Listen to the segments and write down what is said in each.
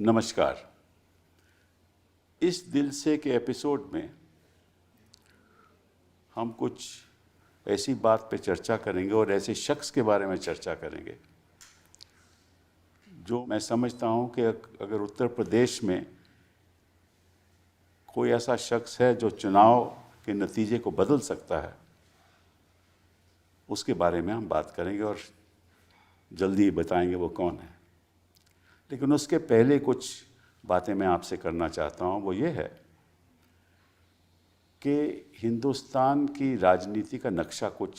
नमस्कार। इस दिल से के एपिसोड में हम कुछ ऐसी बात पे चर्चा करेंगे और ऐसे शख्स के बारे में चर्चा करेंगे जो मैं समझता हूँ कि अगर उत्तर प्रदेश में कोई ऐसा शख्स है जो चुनाव के नतीजे को बदल सकता है, उसके बारे में हम बात करेंगे और जल्दी ही बताएंगे वो कौन है। लेकिन उसके पहले कुछ बातें मैं आपसे करना चाहता हूँ। वो ये है कि हिंदुस्तान की राजनीति का नक्शा कुछ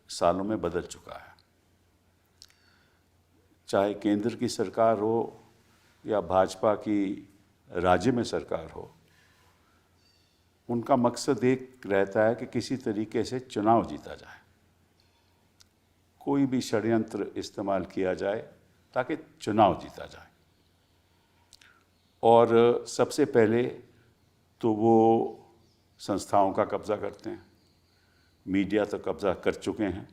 सालों में बदल चुका है। चाहे केंद्र की सरकार हो या भाजपा की राज्य में सरकार हो, उनका मकसद एक रहता है कि किसी तरीके से चुनाव जीता जाए, कोई भी षड्यंत्र इस्तेमाल किया जाए ताकि चुनाव जीता जाए। और सबसे पहले तो वो संस्थाओं का कब्जा करते हैं, मीडिया तो कब्जा कर चुके हैं,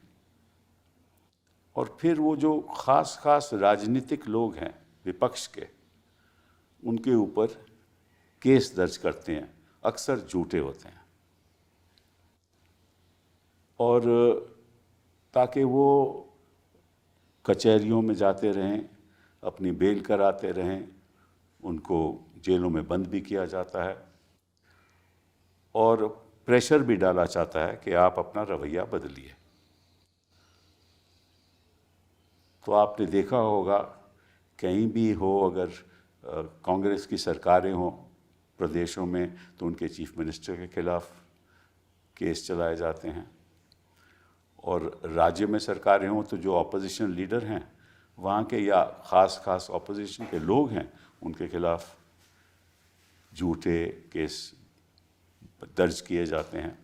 और फिर वो जो खास राजनीतिक लोग हैं विपक्ष के, उनके ऊपर केस दर्ज करते हैं, अक्सर झूठे होते हैं, और ताकि वो कचहरियों में जाते रहें, अपनी बेल कराते रहें, उनको जेलों में बंद भी किया जाता है और प्रेशर भी डाला जाता है कि आप अपना रवैया बदलिए। तो आपने देखा होगा कहीं भी हो, अगर कांग्रेस की सरकारें हों प्रदेशों में, तो उनके चीफ मिनिस्टर के खिलाफ केस चलाए जाते हैं, और राज्य में सरकारें हों तो जो ऑपोजिशन लीडर हैं वहाँ के या ख़ास ऑपोजिशन के लोग हैं, उनके खिलाफ झूठे केस दर्ज किए जाते हैं।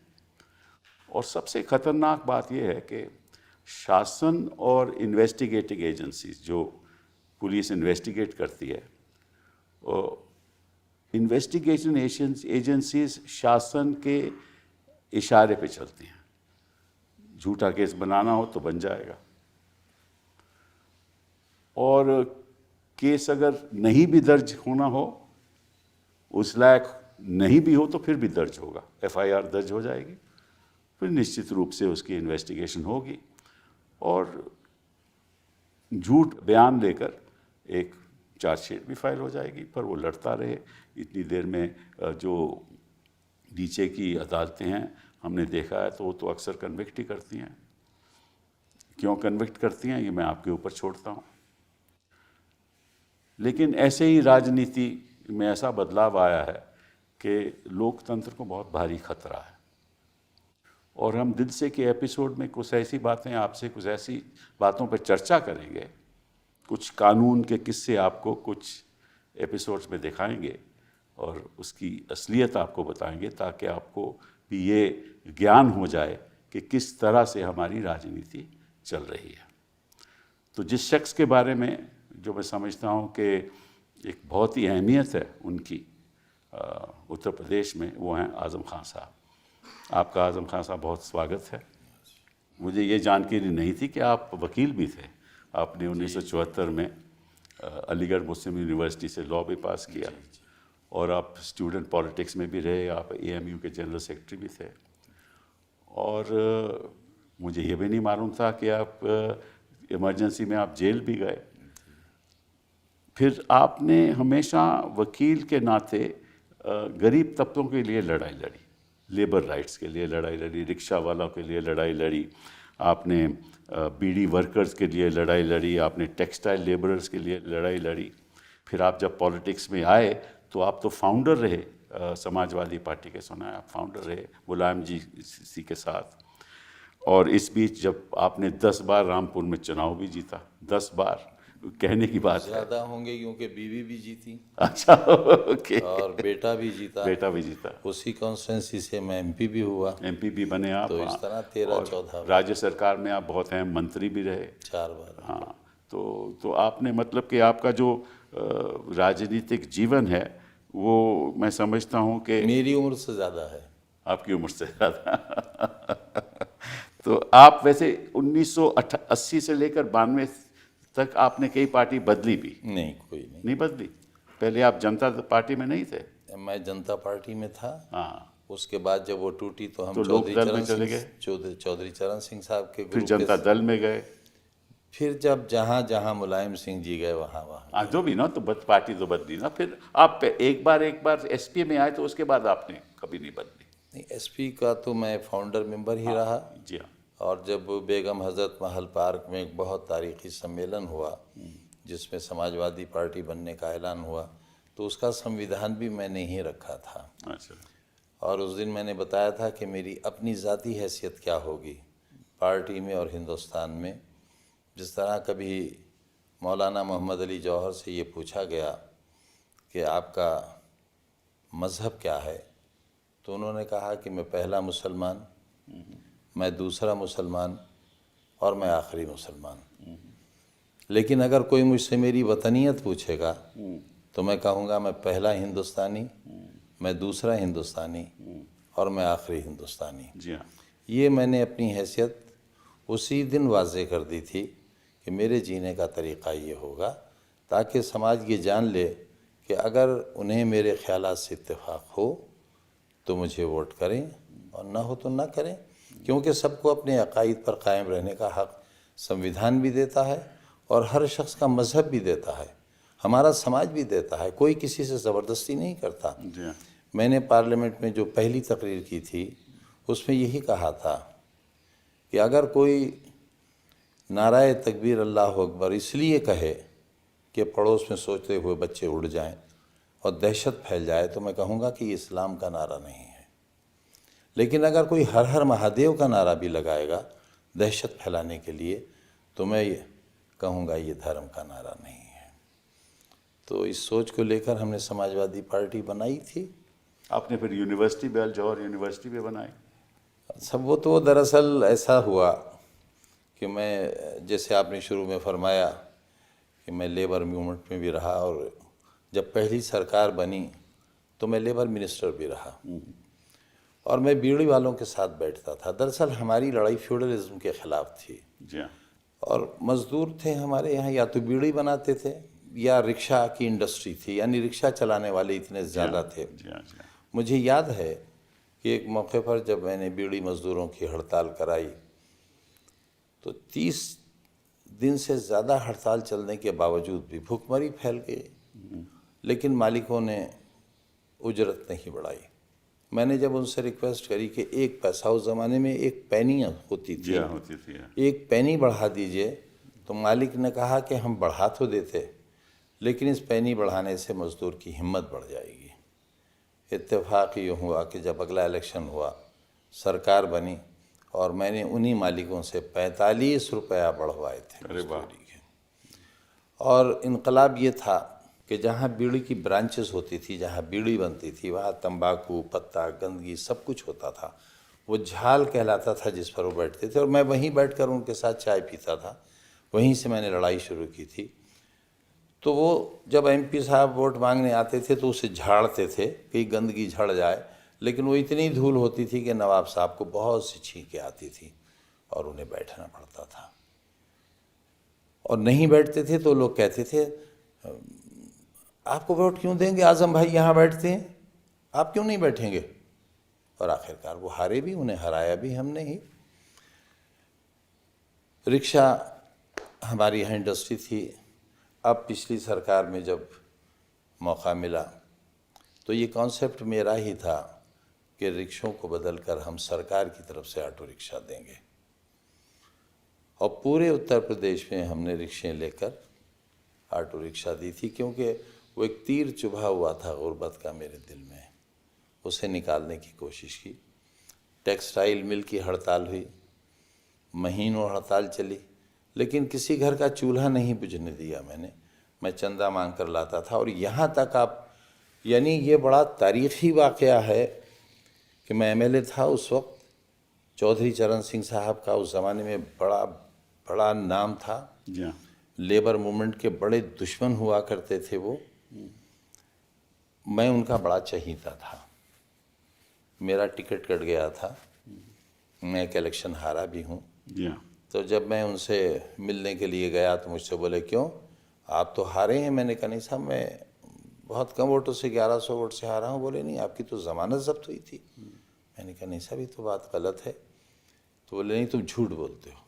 और सबसे ख़तरनाक बात यह है कि शासन और इन्वेस्टिगेटिंग एजेंसीज, जो पुलिस इन्वेस्टिगेट करती है, इन्वेस्टिगेशन एजेंसीज शासन के इशारे पे चलती हैं। झूठा केस बनाना हो तो बन जाएगा, और केस अगर नहीं भी दर्ज होना हो, उस लायक नहीं भी हो, तो फिर भी दर्ज होगा, एफआईआर दर्ज हो जाएगी, फिर निश्चित रूप से उसकी इन्वेस्टिगेशन होगी और झूठ बयान लेकर एक चार्जशीट भी फाइल हो जाएगी। पर वो लड़ता रहे इतनी देर में। जो नीचे की अदालतें हैं, हमने देखा है, तो वो तो अक्सर कन्विक्ट ही करती हैं। क्यों कन्विक्ट करती हैं, ये मैं आपके ऊपर छोड़ता हूँ। लेकिन ऐसे ही राजनीति में ऐसा बदलाव आया है कि लोकतंत्र को बहुत भारी खतरा है, और हम दिल से के एपिसोड में कुछ ऐसी बातें आपसे, कुछ ऐसी बातों पर चर्चा करेंगे, कुछ कानून के किस्से आपको कुछ एपिसोड्स में दिखाएंगे और उसकी असलियत आपको बताएंगे, ताकि आपको भी ये ज्ञान हो जाए कि किस तरह से हमारी राजनीति चल रही है। तो जिस शख्स के बारे में जो मैं समझता हूँ कि एक बहुत ही अहमियत है उनकी उत्तर प्रदेश में, वो हैं आज़म खान साहब। आपका आज़म खान साहब बहुत स्वागत है। मुझे ये जानकारी नहीं थी कि आप वकील भी थे। आपने 1974 में अलीगढ़ मुस्लिम यूनिवर्सिटी से लॉ भी पास किया, और आप स्टूडेंट पॉलिटिक्स में भी रहे, आप एएमयू के जनरल सेक्रेटरी भी थे, और मुझे ये भी नहीं मालूम था कि आप इमरजेंसी में आप जेल भी गए। फिर आपने हमेशा वकील के नाते गरीब तबकों के लिए लड़ाई लड़ी, लेबर राइट्स के लिए लड़ाई लड़ी, रिक्शा वालों के लिए लड़ाई लड़ी, आपने बीड़ी वर्कर्स के लिए लड़ाई लड़ी, आपने टेक्सटाइल लेबरर्स के लिए लड़ाई लड़ी। फिर आप जब पॉलिटिक्स में आए तो आप तो फाउंडर रहे समाजवादी पार्टी के, सुना है आप फाउंडर रहे मुलायम जी के साथ। और इस बीच जब आपने 10 बार रामपुर में चुनाव भी जीता, 10 बार, कहने की बात ज़्यादा होंगे क्योंकि बीवी भी जीती। अच्छा, ओके। और बेटा भी जीता। उसी कॉन्स्टिट्यूंसी से मैं एमपी भी हुआ। एमपी भी बने आप। तो इस तरह 13-14 राज्य सरकार में आप बहुत अहम मंत्री भी रहे, 4 बार। हाँ। तो आपने मतलब कि आपका जो राजनीतिक जीवन है वो मैं समझता हूँ कि मेरी उम्र से ज़्यादा है। आपकी उम्र से ज़्यादा तो आप वैसे 1980 से लेकर 92 तक आपने कई पार्टी बदली भी? नहीं, कोई नहीं बदली। पहले आप जनता पार्टी में नहीं थे? मैं जनता पार्टी में था। हाँ। उसके बाद जब वो टूटी तो हम तो लोकदल में चले गए? चौधरी चरण सिंह साहब के फिर ग्रुप जनता के। दल में गए? फिर जब जहाँ जहाँ मुलायम सिंह जी गए वहाँ वहाँ। हाँ, जो भी ना, तो पार्टी तो बदली ना। फिर आप एक बार एसपी में आए, तो उसके बाद आपने कभी नहीं बदली? नहीं, एसपी का तो मैं फाउंडर मेंबर ही रहा। जी हाँ। और जब बेगम हजरत महल पार्क में एक बहुत तारीखी सम्मेलन हुआ जिसमें समाजवादी पार्टी बनने का ऐलान हुआ, तो उसका संविधान भी मैंने ही रखा था। अच्छा। और उस दिन मैंने बताया था कि मेरी अपनी ज़ाती हैसियत क्या होगी पार्टी में और हिंदुस्तान में। जिस तरह कभी मौलाना मोहम्मद अली जौहर से ये पूछा गया कि आपका मज़हब क्या है, तो उन्होंने कहा कि मैं पहला मुसलमान, मैं दूसरा मुसलमान और मैं आखिरी मुसलमान। लेकिन अगर कोई मुझसे मेरी वतनियत पूछेगा तो मैं कहूँगा मैं पहला हिंदुस्तानी, मैं दूसरा हिंदुस्तानी और मैं आखिरी हिंदुस्तानी। जी हाँ। ये मैंने अपनी हैसियत उसी दिन वाज़े कर दी थी कि मेरे जीने का तरीक़ा ये होगा, ताकि समाज ये जान ले कि अगर उन्हें मेरे ख़यालात से इत्तेफाक हो तो मुझे वोट करें और ना हो तो ना करें, क्योंकि सबको अपने अक़ाइद पर कायम रहने का हक़ संविधान भी देता है और हर शख्स का मज़हब भी देता है, हमारा समाज भी देता है। कोई किसी से ज़बरदस्ती नहीं करता। जी हाँ। मैंने पार्लियामेंट में जो पहली तकरीर की थी उसमें यही कहा था कि अगर कोई नाराए तकबीर अल्लाह अकबर इसलिए कहे कि पड़ोस में सोचते हुए बच्चे उड़ जाएं और दहशत फैल जाए, तो मैं कहूँगा कि ये इस्लाम का नारा नहीं है। लेकिन अगर कोई हर हर महादेव का नारा भी लगाएगा दहशत फैलाने के लिए, तो मैं कहूँगा ये धर्म का नारा नहीं है। तो इस सोच को लेकर हमने समाजवादी पार्टी बनाई थी। आपने फिर यूनिवर्सिटी भी, अल जौहर यूनिवर्सिटी भी बनाई? सब वो तो दरअसल ऐसा हुआ कि मैं, जैसे आपने शुरू में फरमाया कि मैं लेबर मूवमेंट में भी रहा, और जब पहली सरकार बनी तो मैं लेबर मिनिस्टर भी रहा और मैं बीड़ी वालों के साथ बैठता था। दरअसल हमारी लड़ाई फ्यूडलिज्म के ख़िलाफ़ थी। जी हाँ। और मज़दूर थे हमारे यहाँ, या तो बीड़ी बनाते थे या रिक्शा की इंडस्ट्री थी, यानी रिक्शा चलाने वाले इतने ज़्यादा थे। जी हाँ। जी हाँ। मुझे याद है कि एक मौके पर जब मैंने बीड़ी मज़दूरों की हड़ताल कराई तो 30 दिन से ज़्यादा हड़ताल चलने के बावजूद भी भूखमरी फैल गई, लेकिन मालिकों ने उजरत नहीं बढ़ाई। मैंने जब उनसे रिक्वेस्ट करी कि एक पैसा, उस ज़माने में एक पैनी होती थी, होती थी। एक पैनी बढ़ा दीजिए, तो मालिक ने कहा कि हम बढ़ा तो देते, लेकिन इस पैनी बढ़ाने से मज़दूर की हिम्मत बढ़ जाएगी। इत्तेफाक ये हुआ कि जब अगला इलेक्शन हुआ, सरकार बनी और मैंने उन्हीं मालिकों से 45 रुपया बढ़वाए थे मजदूरी के। और इनकलाब ये था कि जहाँ बीड़ी की ब्रांचेस होती थी, जहाँ बीड़ी बनती थी, वहाँ तंबाकू, पत्ता, गंदगी सब कुछ होता था। वो झाल कहलाता था जिस पर वो बैठते थे, और मैं वहीं बैठकर उनके साथ चाय पीता था। वहीं से मैंने लड़ाई शुरू की थी। तो वो जब एमपी साहब वोट मांगने आते थे तो उसे झाड़ते थे कि गंदगी झड़ जाए, लेकिन वो इतनी धूल होती थी कि नवाब साहब को बहुत सी छींकें आती थी और उन्हें बैठना पड़ता था। और नहीं बैठते थे तो लोग कहते थे आपको वोट क्यों देंगे, आजम भाई यहाँ बैठते हैं, आप क्यों नहीं बैठेंगे। और आखिरकार वो हारे भी, उन्हें हराया भी हमने ही। रिक्शा हमारी यहाँ इंडस्ट्री थी। अब पिछली सरकार में जब मौका मिला तो ये कॉन्सेप्ट मेरा ही था कि रिक्शों को बदलकर हम सरकार की तरफ से ऑटो रिक्शा देंगे, और पूरे उत्तर प्रदेश में हमने रिक्शे लेकर ऑटो रिक्शा दी थी, क्योंकि वो एक तीर चुभा हुआ था गुर्बत का मेरे दिल में। उसे निकालने की कोशिश की। टेक्सटाइल मिल की हड़ताल हुई, महीनों हड़ताल चली, लेकिन किसी घर का चूल्हा नहीं बुझने दिया मैंने। मैं चंदा मांग कर लाता था। और यहाँ तक आप, यानी ये बड़ा तारीख़ी वाक़या है कि मैं एमएलए था उस वक्त। चौधरी चरण सिंह साहब का उस ज़माने में बड़ा बड़ा नाम था। लेबर मूवमेंट के बड़े दुश्मन हुआ करते थे वो। मैं उनका बड़ा चहीता था। मेरा टिकट कट गया था, मैं एक इलेक्शन हारा भी हूँ। तो जब मैं उनसे मिलने के लिए गया तो मुझसे बोले क्यों, आप तो हारे हैं। मैंने कहा नहीं साहब, मैं बहुत कम वोटों से 1100 वोट से हारा हूँ। बोले नहीं, आपकी तो ज़मानत जब्त हुई थी। मैंने कहा नहीं साहब, ये तो बात गलत है। तो बोले नहीं, तुम झूठ बोलते हो।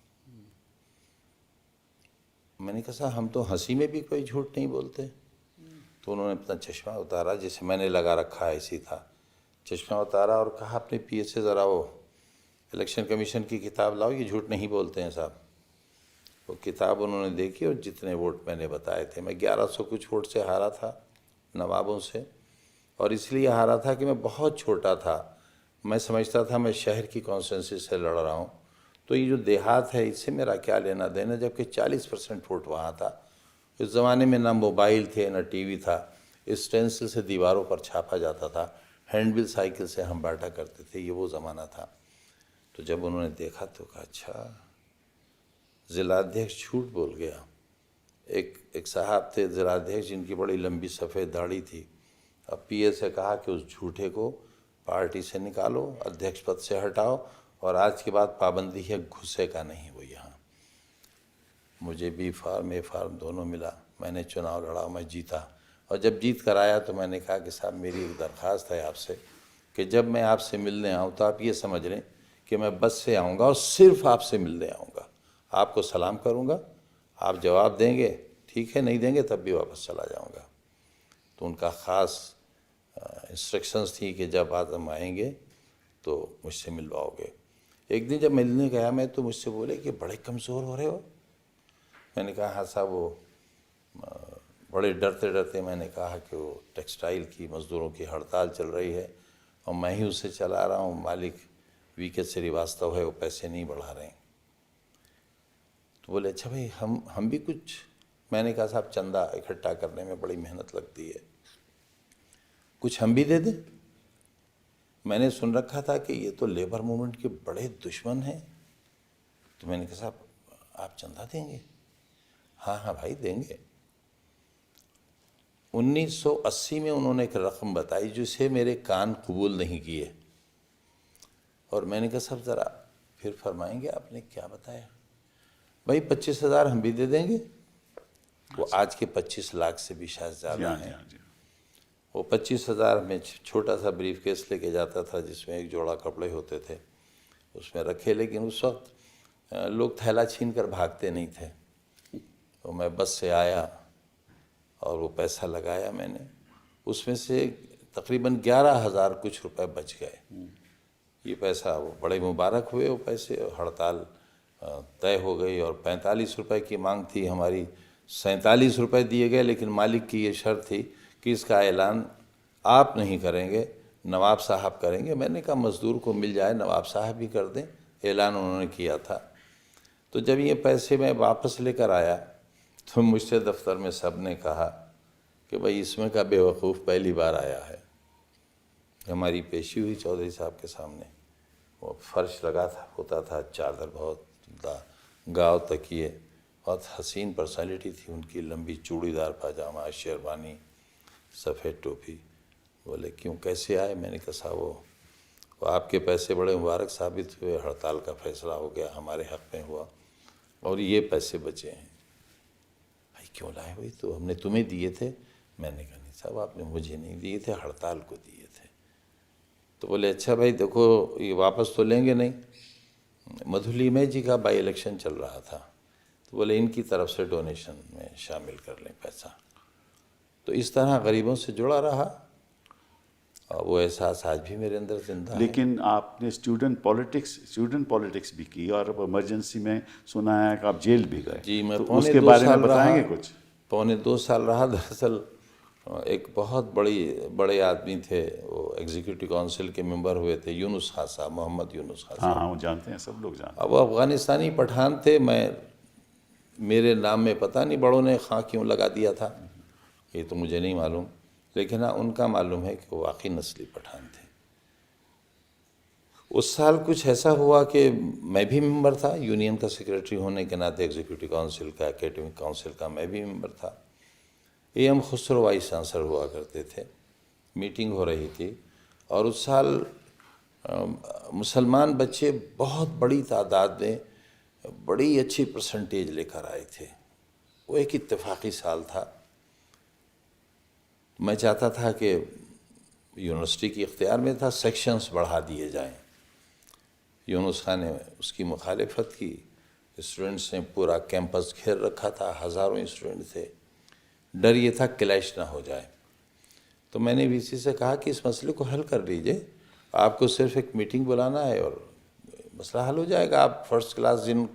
मैंने कहा साहब, हम तो हंसी में भी कोई झूठ नहीं बोलते। तो उन्होंने अपना चश्मा उतारा, जैसे मैंने लगा रखा है ऐसी था, चश्मा उतारा और कहा अपने पीए से ज़रा वो इलेक्शन कमीशन की किताब लाओ, ये झूठ नहीं बोलते हैं साहब। वो किताब उन्होंने देखी और जितने वोट मैंने बताए थे, मैं 1100 कुछ वोट से हारा था नवाबों से, और इसलिए हारा था कि मैं बहुत छोटा था। मैं समझता था मैं शहर की कॉन्स्टिट्यूंसी से लड़ रहा हूँ, तो ये जो देहात है इससे मेरा क्या लेना देना, जबकि 40% वोट वहाँ था। इस ज़माने में ना मोबाइल थे ना टीवी था, स्टेंसिल से दीवारों पर छापा जाता था, हैंडबिल साइकिल से हम बांटा करते थे, ये वो ज़माना था। तो जब उन्होंने देखा तो कहा अच्छा, जिलाध्यक्ष झूठ बोल गया। एक साहब थे जिलाध्यक्ष, जिनकी बड़ी लंबी सफ़ेद दाढ़ी थी। अब पीए से कहा कि उस झूठे को पार्टी से निकालो, अध्यक्ष पद से हटाओ, और आज के बाद पाबंदी है घुसे का नहीं वो यहाँ। मुझे बी फार्म ए फार्म दोनों मिला, मैंने चुनाव लड़ा, मैं जीता। और जब जीत कर आया तो मैंने कहा कि साहब मेरी एक दरख्वास्त है आपसे कि जब मैं आपसे मिलने आऊँ तो आप ये समझ लें कि मैं बस से आऊँगा और सिर्फ आपसे मिलने आऊँगा, आपको सलाम करूँगा, आप जवाब देंगे ठीक है, नहीं देंगे तब भी वापस चला जाऊँगा। तो उनका ख़ास इंस्ट्रक्शंस थी कि जब आज हम आएंगे तो मुझसे मिलवाओगे। एक दिन जब मिलने गया मैं तो मुझसे बोले कि बड़े कमज़ोर हो रहे हो। मैंने कहा हाँ साहब, वो बड़े डरते डरते मैंने कहा कि वो टेक्सटाइल की मज़दूरों की हड़ताल चल रही है और मैं ही उसे चला रहा हूँ, मालिक वीके श्रीवास्तव है, वो पैसे नहीं बढ़ा रहे हैं। तो बोले अच्छा भाई हम भी कुछ। मैंने कहा साहब चंदा इकट्ठा करने में बड़ी मेहनत लगती है, कुछ हम भी दे दें। मैंने सुन रखा था कि ये तो लेबर मूवमेंट के बड़े दुश्मन हैं। तो मैंने कहा साहब आप चंदा देंगे? हाँ हाँ भाई देंगे। 1980 में उन्होंने एक रकम बताई जिसे मेरे कान कबूल नहीं किए, और मैंने कहा साहब ज़रा फिर फरमाएंगे आपने क्या बताया? भाई 25,000 हम भी दे देंगे। वो आज के 25 लाख से भी शायद ज़्यादा है। वो 25,000 में छोटा सा ब्रीफ केस लेके जाता था जिसमें एक जोड़ा कपड़े होते थे, उसमें रखे। लेकिन उस वक्त लोग थैला छीन कर भागते नहीं थे। तो मैं बस से आया और वो पैसा लगाया मैंने, उसमें से तकरीबन 11,000 कुछ रुपए बच गए। ये पैसा वो बड़े मुबारक हुए वो पैसे। हड़ताल तय हो गई और 45 रुपए की मांग थी हमारी, 47 रुपए दिए गए। लेकिन मालिक की ये शर्त थी कि इसका ऐलान आप नहीं करेंगे, नवाब साहब करेंगे। मैंने कहा मज़दूर को मिल जाए, नवाब साहब भी कर दें। ऐलान उन्होंने किया था। तो जब ये पैसे मैं वापस लेकर आया तो मुझसे दफ्तर में सब ने कहा कि भाई इसमें का बेवकूफ़ पहली बार आया है। हमारी पेशी हुई चौधरी साहब के सामने, वो फर्श लगा था, होता था, चादर बहुत गाँव तकिए, बहुत हसीन पर्सनालिटी थी उनकी, लंबी चूड़ीदार पाजामा, शेरवानी, सफ़ेद टोपी। बोले क्यों, कैसे आए? मैंने कहा साहब वो आपके पैसे बड़े मुबारक साबित हुए, हड़ताल का फैसला हो गया, हमारे हक़ में हुआ और ये पैसे बचे हैं। भाई क्यों लाए? भाई तो हमने तुम्हें दिए थे। मैंने कहा नहीं साहब आपने मुझे नहीं दिए थे, हड़ताल को दिए थे। तो बोले अच्छा भाई देखो ये वापस तो लेंगे नहीं। मधुलिमय जी का बाई इलेक्शन चल रहा था, तो बोले इनकी तरफ से डोनेशन में शामिल कर लें पैसा। तो इस तरह गरीबों से जुड़ा रहा और वो एहसास आज भी मेरे अंदर जिंदा है। लेकिन आपने स्टूडेंट पॉलिटिक्स भी की और इमरजेंसी में सुना है कि आप जेल भी गए। जी मैं तो पौने उसके 2 बारे साल में बताएंगे रहा। कुछ? पौने 2 साल रहा। दरअसल एक बहुत बड़े आदमी थे, वो एग्जीक्यूटिव काउंसिल के मेंबर हुए थे, यूनुस खान साहब, मोहम्मद यूनुस खान हाँ साहब। हाँ वो जानते हैं, सब लोग जानते हैं। अब वो अफ़गानिस्तानी पठान थे। मेरे नाम में पता नहीं बड़ों ने खां क्यों लगा दिया था, ये तो मुझे नहीं मालूम। लेकिन हाँ उनका मालूम है कि वो वाकई नस्ली पठान थे। उस साल कुछ ऐसा हुआ कि मैं भी मेंबर था, यूनियन का सेक्रेटरी होने के नाते, एग्जीक्यूटिव काउंसिल का, एकेडमिक काउंसिल का मैं भी मेंबर था। AM खुसरो वाइस चांसलर हुआ करते थे। मीटिंग हो रही थी और उस साल मुसलमान बच्चे बहुत बड़ी तादाद में बड़ी अच्छी परसेंटेज लेकर आए थे। वो एक इत्तेफाकी साल था। मैं चाहता था कि यूनिवर्सिटी के इख्तियार में था सेक्शंस बढ़ा दिए जाएं। यूनुस खान ने उसकी मुखालिफत की। स्टूडेंट्स ने पूरा कैंपस घेर रखा था, हज़ारों स्टूडेंट थे। डर ये था क्लैश ना हो जाए। तो मैंने वीसी से कहा कि इस मसले को हल कर लीजिए, आपको सिर्फ एक मीटिंग बुलाना है और मसला हल हो जाएगा। आप फर्स्ट क्लास जिन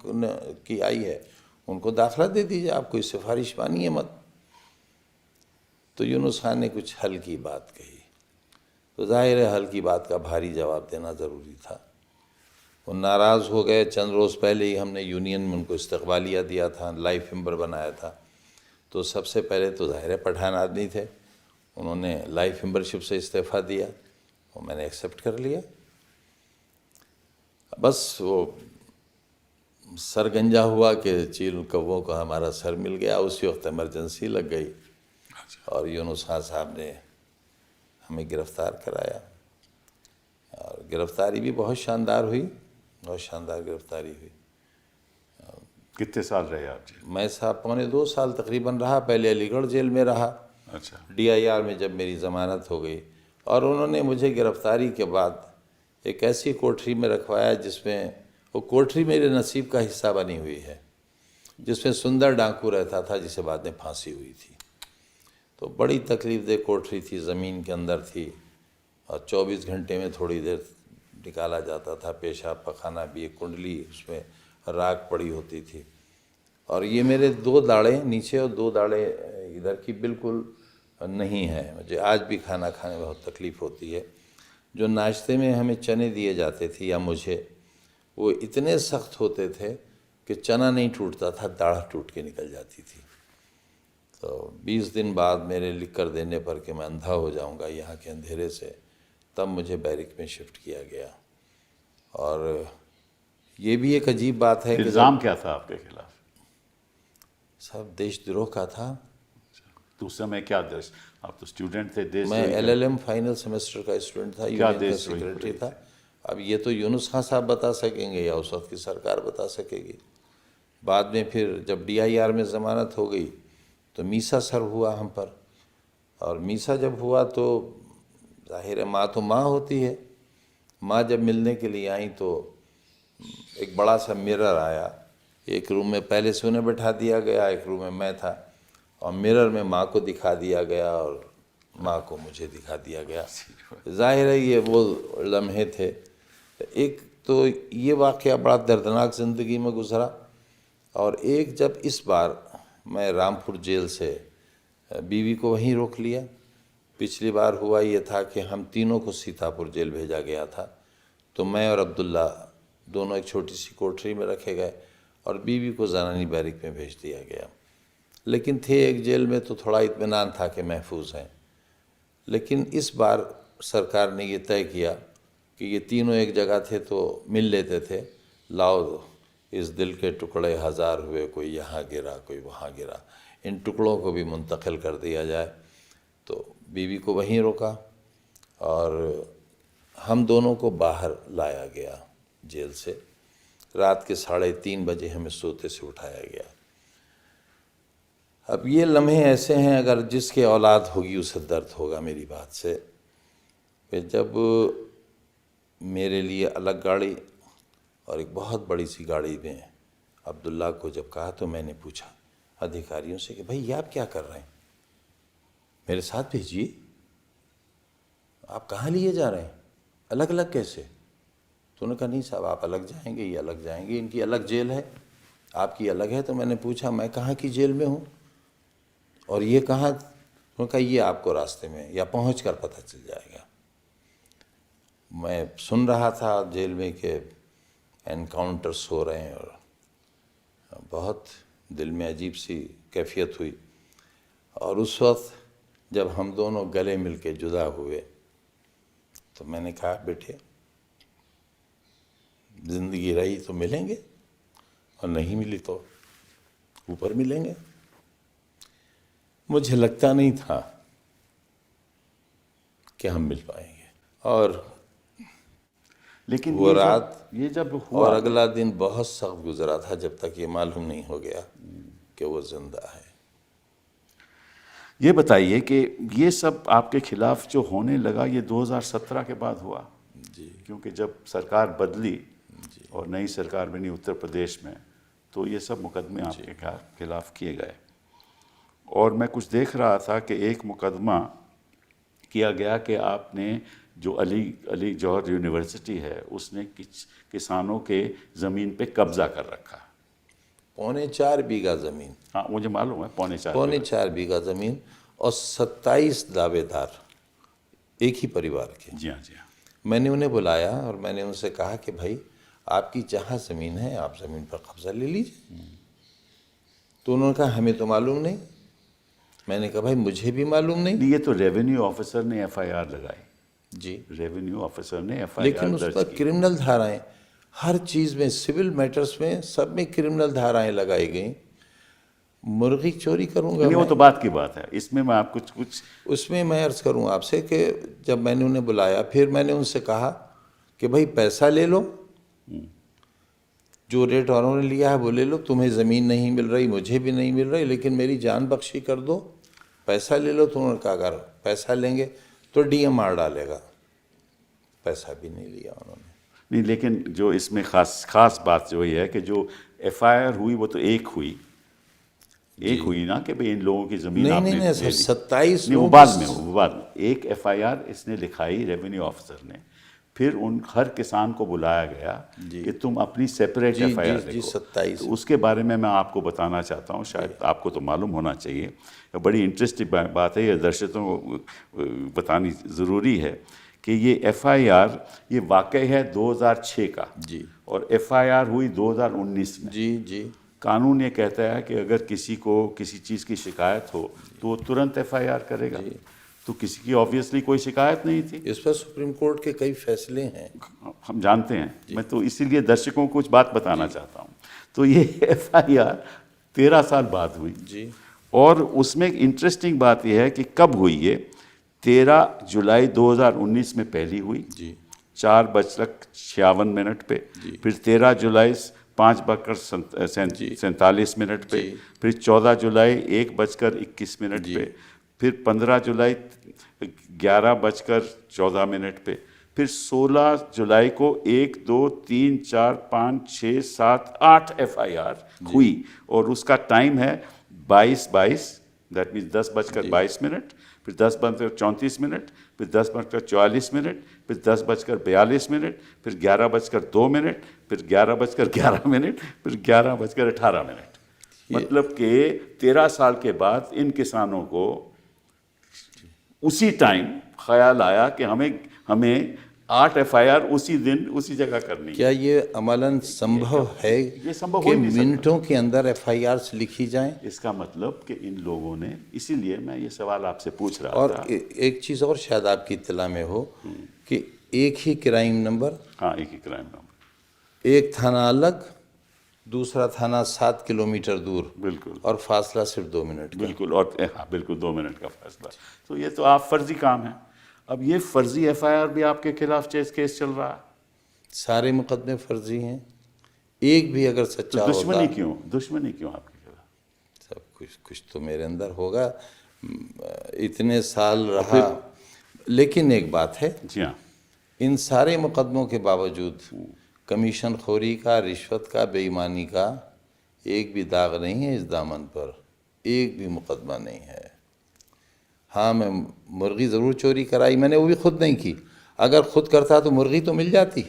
की आई है उनको दाखिला दे दीजिए, आप कोई सिफारिश मानिए मत। तो यूनुस खान ने कुछ हल की बात कही, तो जाहिर है हल की बात का भारी जवाब देना ज़रूरी था। वो नाराज़ हो गए। चंद रोज़ पहले ही हमने यूनियन में उनको इस्तकबालिया दिया था, लाइफ मेंबर बनाया था। तो सबसे पहले तो ज़ाहिर है पठान आदमी थे, उन्होंने लाइफ मेंबरशिप से इस्तीफ़ा दिया और मैंने एक्सेप्ट कर लिया। बस वो सरगंजा हुआ कि चील कौवों को हमारा सर मिल गया। उसी वक्त इमरजेंसी लग गई और यूनुस खान साहब ने हमें गिरफ़्तार कराया और गिरफ़्तारी भी बहुत शानदार हुई, बहुत शानदार गिरफ़्तारी हुई। कितने साल रहे आप जी? मैं साहब 2.25 साल तकरीबन रहा। पहले अलीगढ़ जेल में रहा, अच्छा। DIR में जब मेरी ज़मानत हो गई, और उन्होंने मुझे गिरफ़्तारी के बाद एक ऐसी कोठरी में रखवाया जिसमें, वो कोठरी मेरे नसीब का हिस्सा बनी हुई है, जिसमें सुंदर डाकू रहता था जिसे बाद में फांसी हुई थी। तो बड़ी तकलीफ़देह कोठरी थी, ज़मीन के अंदर थी और 24 घंटे में थोड़ी देर निकाला जाता था। पेशाब पखाना भी, एक कुंडली उसमें राख पड़ी होती थी। और ये मेरे 2 दाढ़ें नीचे और 2 दाढ़ें इधर की बिल्कुल नहीं है। मुझे आज भी खाना खाने में बहुत तकलीफ़ होती है। जो नाश्ते में हमें चने दिए जाते थे या मुझे, वो इतने सख्त होते थे कि चना नहीं टूटता था, दाढ़ टूट के निकल जाती थी। तो 20 दिन बाद मेरे लिख कर देने पर कि मैं अंधा हो जाऊंगा यहाँ के अंधेरे से, तब मुझे बैरिक में शिफ्ट किया गया। और ये भी एक अजीब बात है कि इल्ज़ाम क्या था आपके खिलाफ? सब देशद्रोह का था। तो उस समय क्या देश, आप तो स्टूडेंट थे, देश मैं LLM फाइनल सेमेस्टर का स्टूडेंट था, यूनियन का देशद्रोही सेक्रेटरी हुई था। अब ये तो यूनुस खान साहब बता सकेंगे या उस वक्त की सरकार बता सकेगी। बाद में फिर जब DIR में ज़मानत हो गई तो मीसा सर हुआ हम पर, और मीसा जब हुआ तो जाहिर है माँ तो माँ होती है। माँ जब मिलने के लिए आई तो एक बड़ा सा मिरर आया, एक रूम में पहले से उन्हें बैठा दिया गया, एक रूम में मैं था, और मिरर में माँ को दिखा दिया गया और माँ को मुझे दिखा दिया गया। जाहिर है ये वो लम्हे थे। एक तो ये वाक़या बड़ा दर्दनाक ज़िंदगी में गुज़रा, और एक जब इस बार मैं रामपुर जेल से बीवी को वहीं रोक लिया। पिछली बार हुआ ये था कि हम तीनों को सीतापुर जेल भेजा गया था, तो मैं और अब्दुल्ला दोनों एक छोटी सी कोठरी में रखे गए और बीवी को ज़नानी बैरिक में भेज दिया गया। लेकिन थे एक जेल में तो थोड़ा इत्मीनान था कि महफूज हैं। लेकिन इस बार सरकार ने ये तय किया कि ये तीनों एक जगह थे तो मिल लेते थे, लाओ इस दिल के टुकड़े 1000 हुए, कोई यहाँ गिरा कोई वहाँ गिरा, इन टुकड़ों को भी मुंतकिल कर दिया जाए। तो बीवी को वहीं रोका और हम दोनों को बाहर लाया गया जेल से। रात के 3:30 बजे हमें सोते से उठाया गया। अब ये लम्हे ऐसे हैं, अगर जिसके औलाद होगी उसे दर्द होगा मेरी बात से। फिर जब मेरे लिए अलग गाड़ी और एक बहुत बड़ी सी गाड़ी में अब्दुल्ला को जब कहा, तो मैंने पूछा अधिकारियों से कि भाई ये आप क्या कर रहे हैं, मेरे साथ भेजिए, आप कहाँ लिए जा रहे हैं, अलग अलग कैसे? तो उन्होंने कहा नहीं साहब आप अलग जाएंगे, ये अलग जाएंगे, इनकी अलग जेल है, आपकी अलग है। तो मैंने पूछा मैं कहाँ की जेल में हूँ और ये कहाँ? उन्होंने कहा ये आपको रास्ते में या पहुँच कर पता चल जाएगा। मैं सुन रहा था जेल में कि एनकाउंटर्स हो रहे हैं और बहुत दिल में अजीब सी कैफियत हुई। और उस वक्त जब हम दोनों गले मिल के जुदा हुए तो मैंने कहा बेटे ज़िंदगी रही तो मिलेंगे और नहीं मिली तो ऊपर मिलेंगे। मुझे लगता नहीं था कि हम मिल पाएंगे। और लेकिन वो रात ये जब हुआ और अगला दिन बहुत सख्त गुजरा था, जब तक ये मालूम नहीं हो गया कि वो जिंदा है। ये बताइए कि ये सब आपके खिलाफ जो होने लगा ये 2017 के बाद हुआ जी क्योंकि जब सरकार बदली और नई सरकार बनी उत्तर प्रदेश में तो ये सब मुकदमे आपके खिलाफ किए गए। और मैं कुछ देख रहा था कि एक मुकदमा किया गया कि आपने जो अली जौहर यूनिवर्सिटी है उसने किसानों के ज़मीन पे कब्ज़ा कर रखा है। 4.25 बीघा ज़मीन, हाँ मुझे मालूम है, 4.25 4.25 बीघा ज़मीन और 27 दावेदार एक ही परिवार के। जी हाँ जी हाँ। मैंने उन्हें बुलाया और मैंने उनसे कहा कि भाई आपकी जहाँ ज़मीन है आप ज़मीन पर कब्ज़ा ले लीजिए। तो उन्होंने कहा हमें तो मालूम नहीं। मैंने कहा भाई मुझे भी मालूम नहीं। ये तो रेवेन्यू ऑफिसर ने एफआईआर लगाई। जी, रेवेन्यू ऑफिसर ने एफआईआर लेकिन उस दर्ज पर की। क्रिमिनल धाराएं, हर चीज़ में, सिविल मैटर्स में, सब में क्रिमिनल धाराएं लगाई गई। मुर्गी चोरी करूंगा नहीं, वो मैं? तो बात की बात है, इसमें मैं आप कुछ उसमें मैं अर्ज़ करूं आपसे कि जब मैंने उन्हें बुलाया फिर मैंने उनसे कहा कि भाई पैसा ले लो, जो रेट उन्होंने लिया है वो ले लो, तुम्हें ज़मीन नहीं मिल रही, मुझे भी नहीं मिल रही, लेकिन मेरी जान बख्शी कर दो, पैसा ले लो। तो उन्होंने कहा अगर पैसा लेंगे तो डीएम मार डालेगा। पैसा भी नहीं लिया उन्होंने। नहीं, लेकिन जो इसमें खास बात जो ये है कि जो एफआईआर हुई वो तो एक हुई ना कि भाई इन लोगों की ज़मीन नहीं आपने नहीं नहीं ले सर, ली। 27 नहीं, वो लोग। बाद में एक एफआईआर इसने लिखाई रेवेन्यू ऑफिसर ने, फिर उन हर किसान को बुलाया गया कि तुम अपनी सेपरेट जी, एफआईआर जी, लिखो। 27। तो उसके बारे में मैं आपको बताना चाहता हूँ, शायद आपको तो मालूम होना चाहिए, बड़ी इंटरेस्टिंग बात है, ये दर्शकों को बतानी ज़रूरी है कि ये एफआईआर ये वाकई है 2006 का जी और एफआईआर हुई 2019 में। जी जी कानून ये कहता है कि अगर किसी को किसी चीज़ की शिकायत हो तो वो तुरंत एफआईआर करेगा। तो किसी की ऑब्वियसली कोई शिकायत नहीं थी। इस पर सुप्रीम कोर्ट के कई फैसले हैं। हम जानते हैं, मैं तो इसीलिए दर्शकों को कुछ बात बताना चाहता हूँ। तो ये एफआईआर 13 साल बाद हुई जी और उसमें एक इंटरेस्टिंग बात यह है कि कब हुई ये, 13 जुलाई 2019 में पहली हुई जी 4:56 पे, फिर 13 जुलाई 5:47 पे, फिर 14 जुलाई 1:21 पे, फिर 15 जुलाई 11:14 पे, फिर 16 जुलाई को 1 2 3 4 5 6 7 8 एफआईआर हुई और उसका टाइम है 22:22, दैट मीन्स 10:22, फिर 10:34, फिर 10:44, फिर 10:42, फिर 11:02, फिर 11:11, फिर 11:18। मतलब कि 13 साल के बाद इन किसानों को उसी टाइम ख्याल आया कि हमें 8 एफआईआर उसी दिन उसी जगह करनी है। क्या ये अमलन संभव है ये संभव हो कि ही नहीं सकता। मिनटों के अंदर एफआईआर लिखी जाएं? इसका मतलब कि इन लोगों ने, इसीलिए मैं ये सवाल आपसे पूछ रहा और था। एक चीज़ और शायद आपकी इत्तला में हो कि एक ही क्राइम नंबर, हाँ, एक ही क्राइम नंबर, एक थाना अलग, दूसरा थाना 7 किलोमीटर दूर, बिल्कुल और फासला सिर्फ 2 मिनट का। बिल्कुल, और हाँ बिल्कुल 2 मिनट का फैसला। तो ये तो आप फर्जी काम है। अब ये फर्जी एफआईआर भी आपके खिलाफ केस चल रहा है। सारे मुकदमे फर्जी हैं, एक भी अगर सच्चा तो होता। दुश्मनी क्यों आपके खिलाफ? सब कुछ तो मेरे अंदर होगा, इतने साल रहा। लेकिन एक बात है, जी हाँ, इन सारे मुकदमों के बावजूद कमीशन खोरी का, रिश्वत का, बेईमानी का एक भी दाग नहीं है इस दामन पर, एक भी मुकदमा नहीं है। हाँ, मैं मुर्गी ज़रूर चोरी कराई, मैंने वो भी खुद नहीं की। अगर खुद करता तो मुर्गी तो मिल जाती,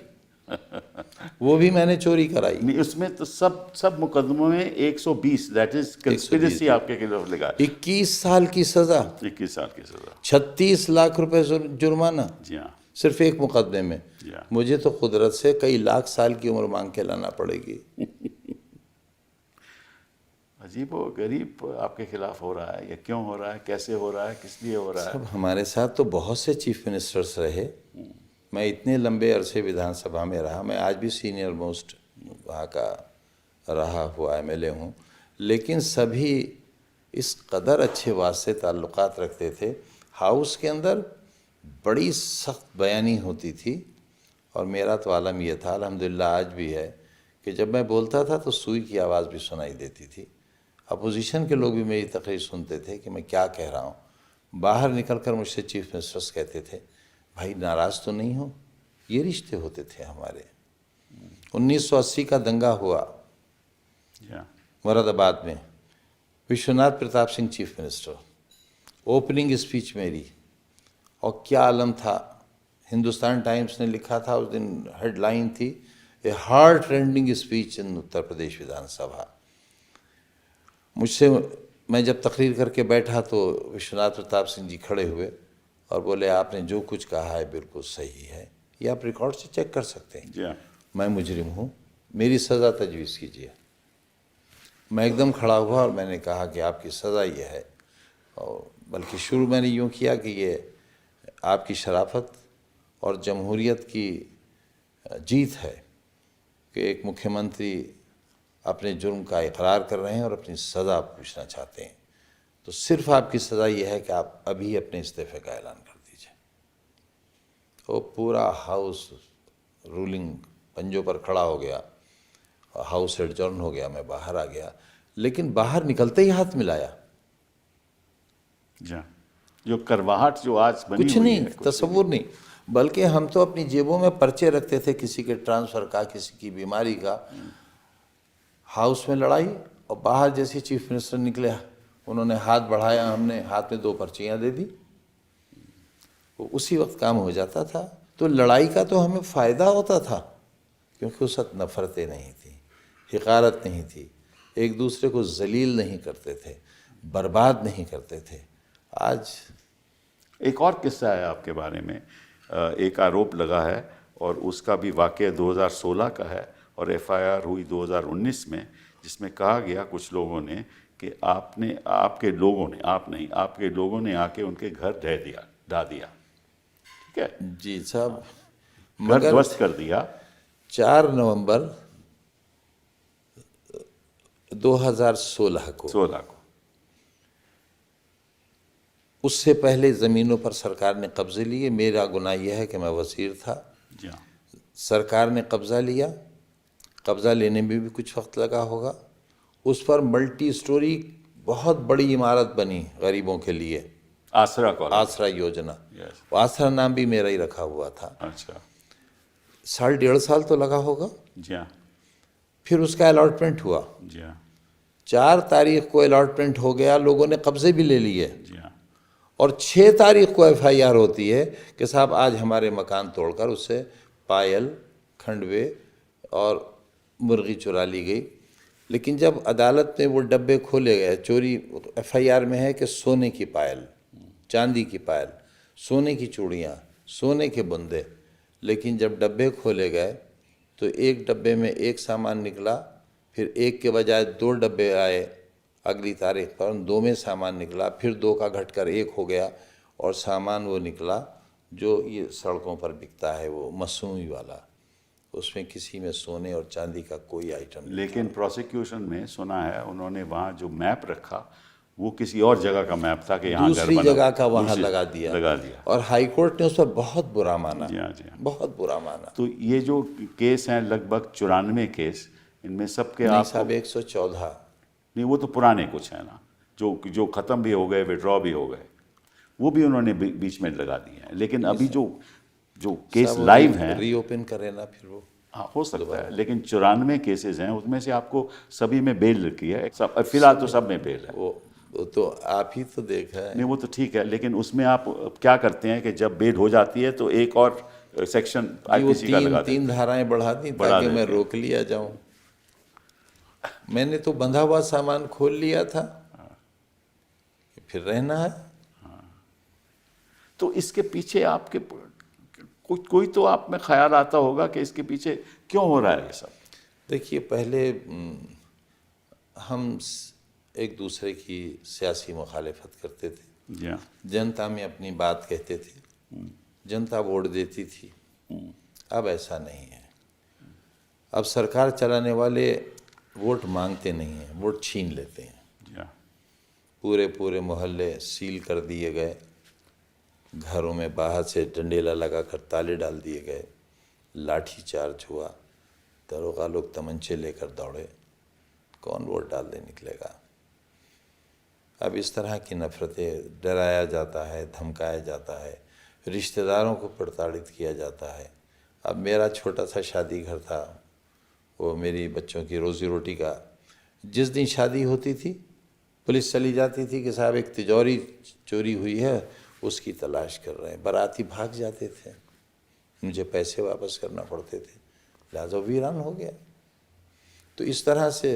वो भी मैंने चोरी कराई। नहीं, उसमें तो सब मुकदमों में 120, दैट इज कंस्पिरेसी आपके खिलाफ लगा। 21 साल की सज़ा, 21 साल की सजा। 36 लाख रुपए जुर्माना जी हाँ, सिर्फ एक मुकदमे में। जी हाँ। मुझे तो कुदरत से कई लाख साल की उम्र मांग के लाना पड़ेगी। अजीब व गरीब आपके खिलाफ हो रहा है, या क्यों हो रहा है, कैसे हो रहा है, किस लिए हो रहा है? सब हमारे साथ तो बहुत से चीफ मिनिस्टर्स रहे। मैं इतने लंबे अरसे विधानसभा में रहा, मैं आज भी सीनियर मोस्ट वहाँ का रहा हुआ एमएलए हूँ, लेकिन सभी इस कदर अच्छे वास्ते ताल्लुकात रखते थे। हाउस के अंदर बड़ी सख्त बयानी होती थी और मेरा तो आलम यह था, अल्हम्दुलिल्लाह आज भी है, कि जब मैं बोलता था तो सुई की आवाज़ भी सुनाई देती थी। अपोजिशन के लोग भी मेरी तकरीर सुनते थे कि मैं क्या कह रहा हूँ। बाहर निकलकर मुझसे चीफ मिनिस्टर्स कहते थे, भाई नाराज़ तो नहीं हो, ये रिश्ते होते थे हमारे। 1980 का दंगा हुआ या मुरादाबाद में, Vishwanath Pratap Singh chief minister, opening speech मेरी, और क्या आलम था। हिंदुस्तान टाइम्स ने लिखा था उस दिन, हेडलाइन थी, a heart rending speech in Uttar Pradesh Vidhansabha. मुझसे मैं जब तकरीर करके बैठा तो विश्वनाथ प्रताप सिंह जी खड़े हुए और बोले, आपने जो कुछ कहा है बिल्कुल सही है, ये आप रिकॉर्ड से चेक कर सकते हैं। या मैं मुजरिम हूँ, मेरी सज़ा तजवीज़ कीजिए। मैं एकदम खड़ा हुआ और मैंने कहा कि आपकी सज़ा ये है, और बल्कि शुरू मैंने यूँ किया कि ये आपकी शराफत और जमहूरियत की जीत है कि एक मुख्यमंत्री अपने जुर्म का इकरार कर रहे हैं और अपनी सज़ा पूछना चाहते हैं। तो सिर्फ आपकी सज़ा ये है कि आप अभी अपने इस्तीफे का ऐलान कर दीजिए। तो पूरा हाउस रूलिंग पंजों पर खड़ा हो गया, हाउस एडजॉर्न हो गया, मैं बाहर आ गया। लेकिन बाहर निकलते ही हाथ मिलाया, या जो करवाहट जो आज बनी कुछ हुई नहीं, है, तसव्वुर नहीं। बल्कि हम तो अपनी जेबों में पर्चे रखते थे, किसी के ट्रांसफ़र का, किसी की बीमारी का। हाउस में लड़ाई, और बाहर जैसे चीफ मिनिस्टर निकले, उन्होंने हाथ बढ़ाया, हमने हाथ में 2 पर्चियाँ दे दी, वो उसी वक्त काम हो जाता था। तो लड़ाई का तो हमें फ़ायदा होता था, क्योंकि उस वक्त नफ़रतें नहीं थी, हिकारत नहीं थी, एक दूसरे को जलील नहीं करते थे, बर्बाद नहीं करते थे। आज एक और किस्सा है आपके बारे में, एक आरोप लगा है और उसका भी वाक़या 2016 का है, और एफआईआर हुई 2019 में, जिसमें कहा गया कुछ लोगों ने कि आपके लोगों ने, आप नहीं, आपके लोगों ने आके उनके घर ढा दिया, ठीक है, जी साहब, घर मगर ध्वस्त कर दिया। 4 नवंबर 2016 को, 16 को, उससे पहले ज़मीनों पर सरकार ने कब्ज़े लिए। मेरा गुनाह यह है कि मैं वज़ीर था, जी हाँ, सरकार ने कब्ज़ा लिया, कब्ज़ा लेने में भी कुछ वक्त लगा होगा। उस पर मल्टी स्टोरी बहुत बड़ी इमारत बनी गरीबों के लिए, आसरा कॉलेज, आसरा योजना। यस, वो आसरा नाम भी मेरा ही रखा हुआ था। अच्छा, 1.5 साल तो लगा होगा। जी हाँ, फिर उसका अलॉटमेंट हुआ, जी हाँ, 4 तारीख को अलॉटमेंट हो गया, लोगों ने कब्ज़े भी ले लिए, जी हाँ, और 6 तारीख को एफआईआर होती है कि साहब आज हमारे मकान तोड़कर उससे पायल, खंडवे और मुर्गी चुरा ली गई। लेकिन जब अदालत में वो डब्बे खोले गए, चोरी एफआईआर में है कि सोने की पायल, चांदी की पायल, सोने की चूड़ियाँ, सोने के बुंदे, लेकिन जब डब्बे खोले गए तो एक डब्बे में एक सामान निकला, फिर एक के बजाय 2 डब्बे आए अगली तारीख पर, 2 में सामान निकला, फिर 2 का घटकर 1 हो गया, और सामान वो निकला जो ये सड़कों पर बिकता है, वो मसूई वाला, उसमें किसी में सोने और चांदी का कोई आइटम नहीं। लेकिन प्रोसिक्यूशन में सुना है उन्होंने वहाँ जो मैप रखा वो किसी और जगह का मैप था कि यहाँ घर दूसरी बना, जगह का वहाँ दूसरी लगा दिया, और हाई कोर्ट ने उस पर बहुत बुरा माना, जी हाँ, जी हाँ। बहुत बुरा माना। तो ये जो केस हैं लगभग 94 केस, इनमें सबके नहीं आप साहब, 114। नहीं, वो तो पुराने कुछ हैं ना, जो ख़त्म भी हो गए, विड्रॉ भी हो गए, वो भी उन्होंने बीच में लगा दिए हैं। लेकिन अभी जो केस लाइव हैं, रीओपन करें ना, फिर वो हाँ हो सकता है, लेकिन 94 केसेस हैं, उसमें से आपको सभी में बेल रखी है, सब फिलहाल तो सब में बेल है। वो तो आप ही तो देखा है। नहीं वो तो ठीक है, लेकिन उसमें आप क्या करते हैं कि जब बेल हो जाती है तो एक और सेक्शन वो आईपीसी का लगा देते 3 धाराएं बढ़ा दी बढ़ा ताकि मैं देते हैं। रोक लिया जाऊं। मैंने तो बंधा हुआ सामान खोल लिया था, फिर रहना है। तो इसके पीछे आपके कोई तो आप में ख्याल आता होगा कि इसके पीछे क्यों हो रहा है ये सब। देखिए, पहले हम एक दूसरे की सियासी मुखालिफत करते थे, जी हाँ, जनता में अपनी बात कहते थे, जनता वोट देती थी। अब ऐसा नहीं है। अब सरकार चलाने वाले वोट मांगते नहीं हैं, वोट छीन लेते हैं। जी हाँ, पूरे मोहल्ले सील कर दिए गए, घरों में बाहर से डंडेला लगाकर ताले डाल दिए गए, लाठी चार्ज हुआ, दरोगा लोग तमंचे लेकर दौड़े। कौन वोट डालने निकलेगा? अब इस तरह की नफ़रतें, डराया जाता है, धमकाया जाता है, रिश्तेदारों को प्रताड़ित किया जाता है। अब मेरा छोटा सा शादी घर था, वो मेरी बच्चों की रोज़ी रोटी का, जिस दिन शादी होती थी पुलिस चली जाती थी कि साहब एक तिजोरी चोरी हुई है, उसकी तलाश कर रहे हैं। बाराती भाग जाते थे, मुझे पैसे वापस करना पड़ते थे, लिहाजा वीरान हो गया। तो इस तरह से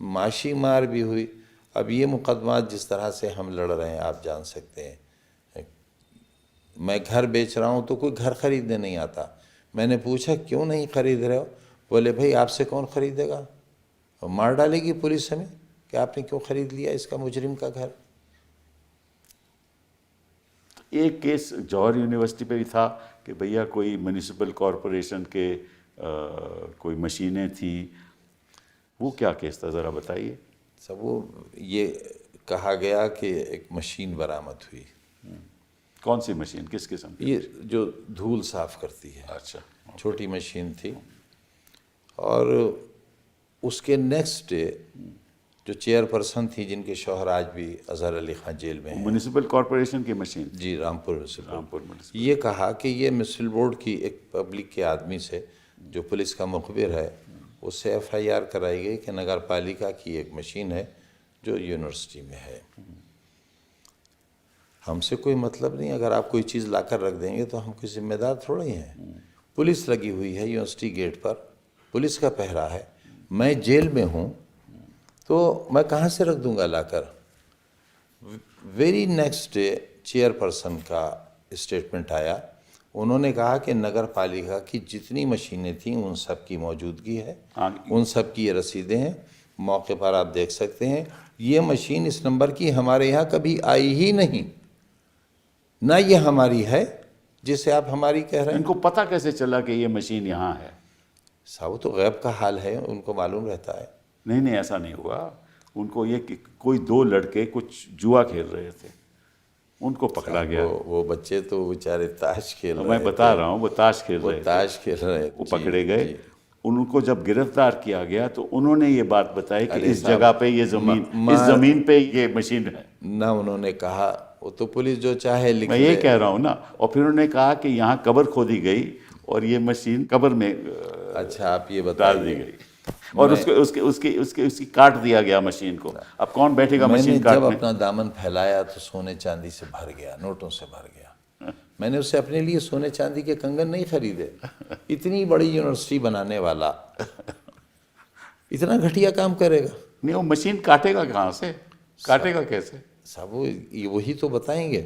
माशी मार भी हुई। अब ये मुकदमा जिस तरह से हम लड़ रहे हैं आप जान सकते हैं। मैं घर बेच रहा हूँ तो कोई घर खरीदने नहीं आता। मैंने पूछा क्यों नहीं खरीद रहे हो? बोले भाई आपसे कौन खरीदेगा, और मार डालेगी पुलिस हमें कि आपने क्यों खरीद लिया इसका मुजरिम का घर। एक केस जौहर यूनिवर्सिटी पे भी था कि भैया कोई म्यूनिसिपल कॉरपोरेशन के कोई मशीनें थी, वो क्या केस था ज़रा बताइए। सब वो ये कहा गया कि एक मशीन बरामद हुई। कौन सी मशीन, किस किस्म की? ये जो धूल साफ करती है, अच्छा, छोटी मशीन थी। और उसके नेक्स्ट डे जो चेयरपर्सन थी, जिनके शौहर आज भी अजहर अली खां जेल में हैं, म्यूनिसिपल कॉरपोरेशन की मशीन? जी रामपुर म्यूनसिपल। रामपुर म्यूनिसिपल। ये कहा कि ये म्यूनसिपल बोर्ड की एक पब्लिक के आदमी से, जो पुलिस का मुखबिर है, उससे FIR कराई गई कि नगर पालिका की एक मशीन है जो यूनिवर्सिटी में है। हमसे कोई मतलब नहीं, अगर आप कोई चीज़ लाकर रख देंगे तो हम कोई जिम्मेदार थोड़े ही हैं। पुलिस लगी हुई है यूनिवर्सिटी गेट पर, पुलिस का पहरा है, मैं जेल में हूँ, तो मैं कहाँ से रख दूँगा लाकर। वेरी नेक्स्ट डे चेयरपर्सन का स्टेटमेंट आया। उन्होंने कहा कि नगर पालिका की जितनी मशीनें थीं उन सब की मौजूदगी है, उन सब की ये रसीदें हैं, मौके पर आप देख सकते हैं। ये मशीन इस नंबर की हमारे यहाँ कभी आई ही नहीं, ना ये हमारी है जिसे आप हमारी कह रहे हैं। इनको पता कैसे चला कि ये मशीन यहाँ है? साहब तो गैब का हाल है, उनको मालूम रहता है। नहीं नहीं, ऐसा नहीं हुआ। उनको ये कि कोई दो लड़के कुछ जुआ खेल रहे थे, उनको पकड़ा गया। वो बच्चे तो बेचारे ताश खेल रहे मैं बता रहा हूँ, वो ताश खेल वो रहे थे, ताश खेल रहे वो जी, पकड़े गए। जी। उनको जब गिरफ्तार किया गया तो उन्होंने ये बात बताई कि अरे इस साहब, जगह पे ये जमीन, इस जमीन पे ये मशीन है। ना उन्होंने कहा, वो तो पुलिस जो चाहे लिख मैं ले। ये कह रहा हूँ ना। और फिर उन्होंने कहा कि यहाँ कब्र खोदी गई और ये मशीन कब्र में अच्छा आप ये डाल बताइए। दी गई और उसकी काट दिया गया मशीन को। अब कौन बैठेगा मैंने मशीन जब काटने? अपना दामन फैलाया तो सोने चांदी से भर गया, नोटों से भर गया। मैंने उससे अपने लिए सोने चांदी के कंगन नहीं खरीदे। इतनी बड़ी यूनिवर्सिटी बनाने वाला इतना घटिया काम करेगा? नहीं, वो मशीन काटेगा कहाँ से, काटेगा कैसे? साहब वही तो बताएंगे।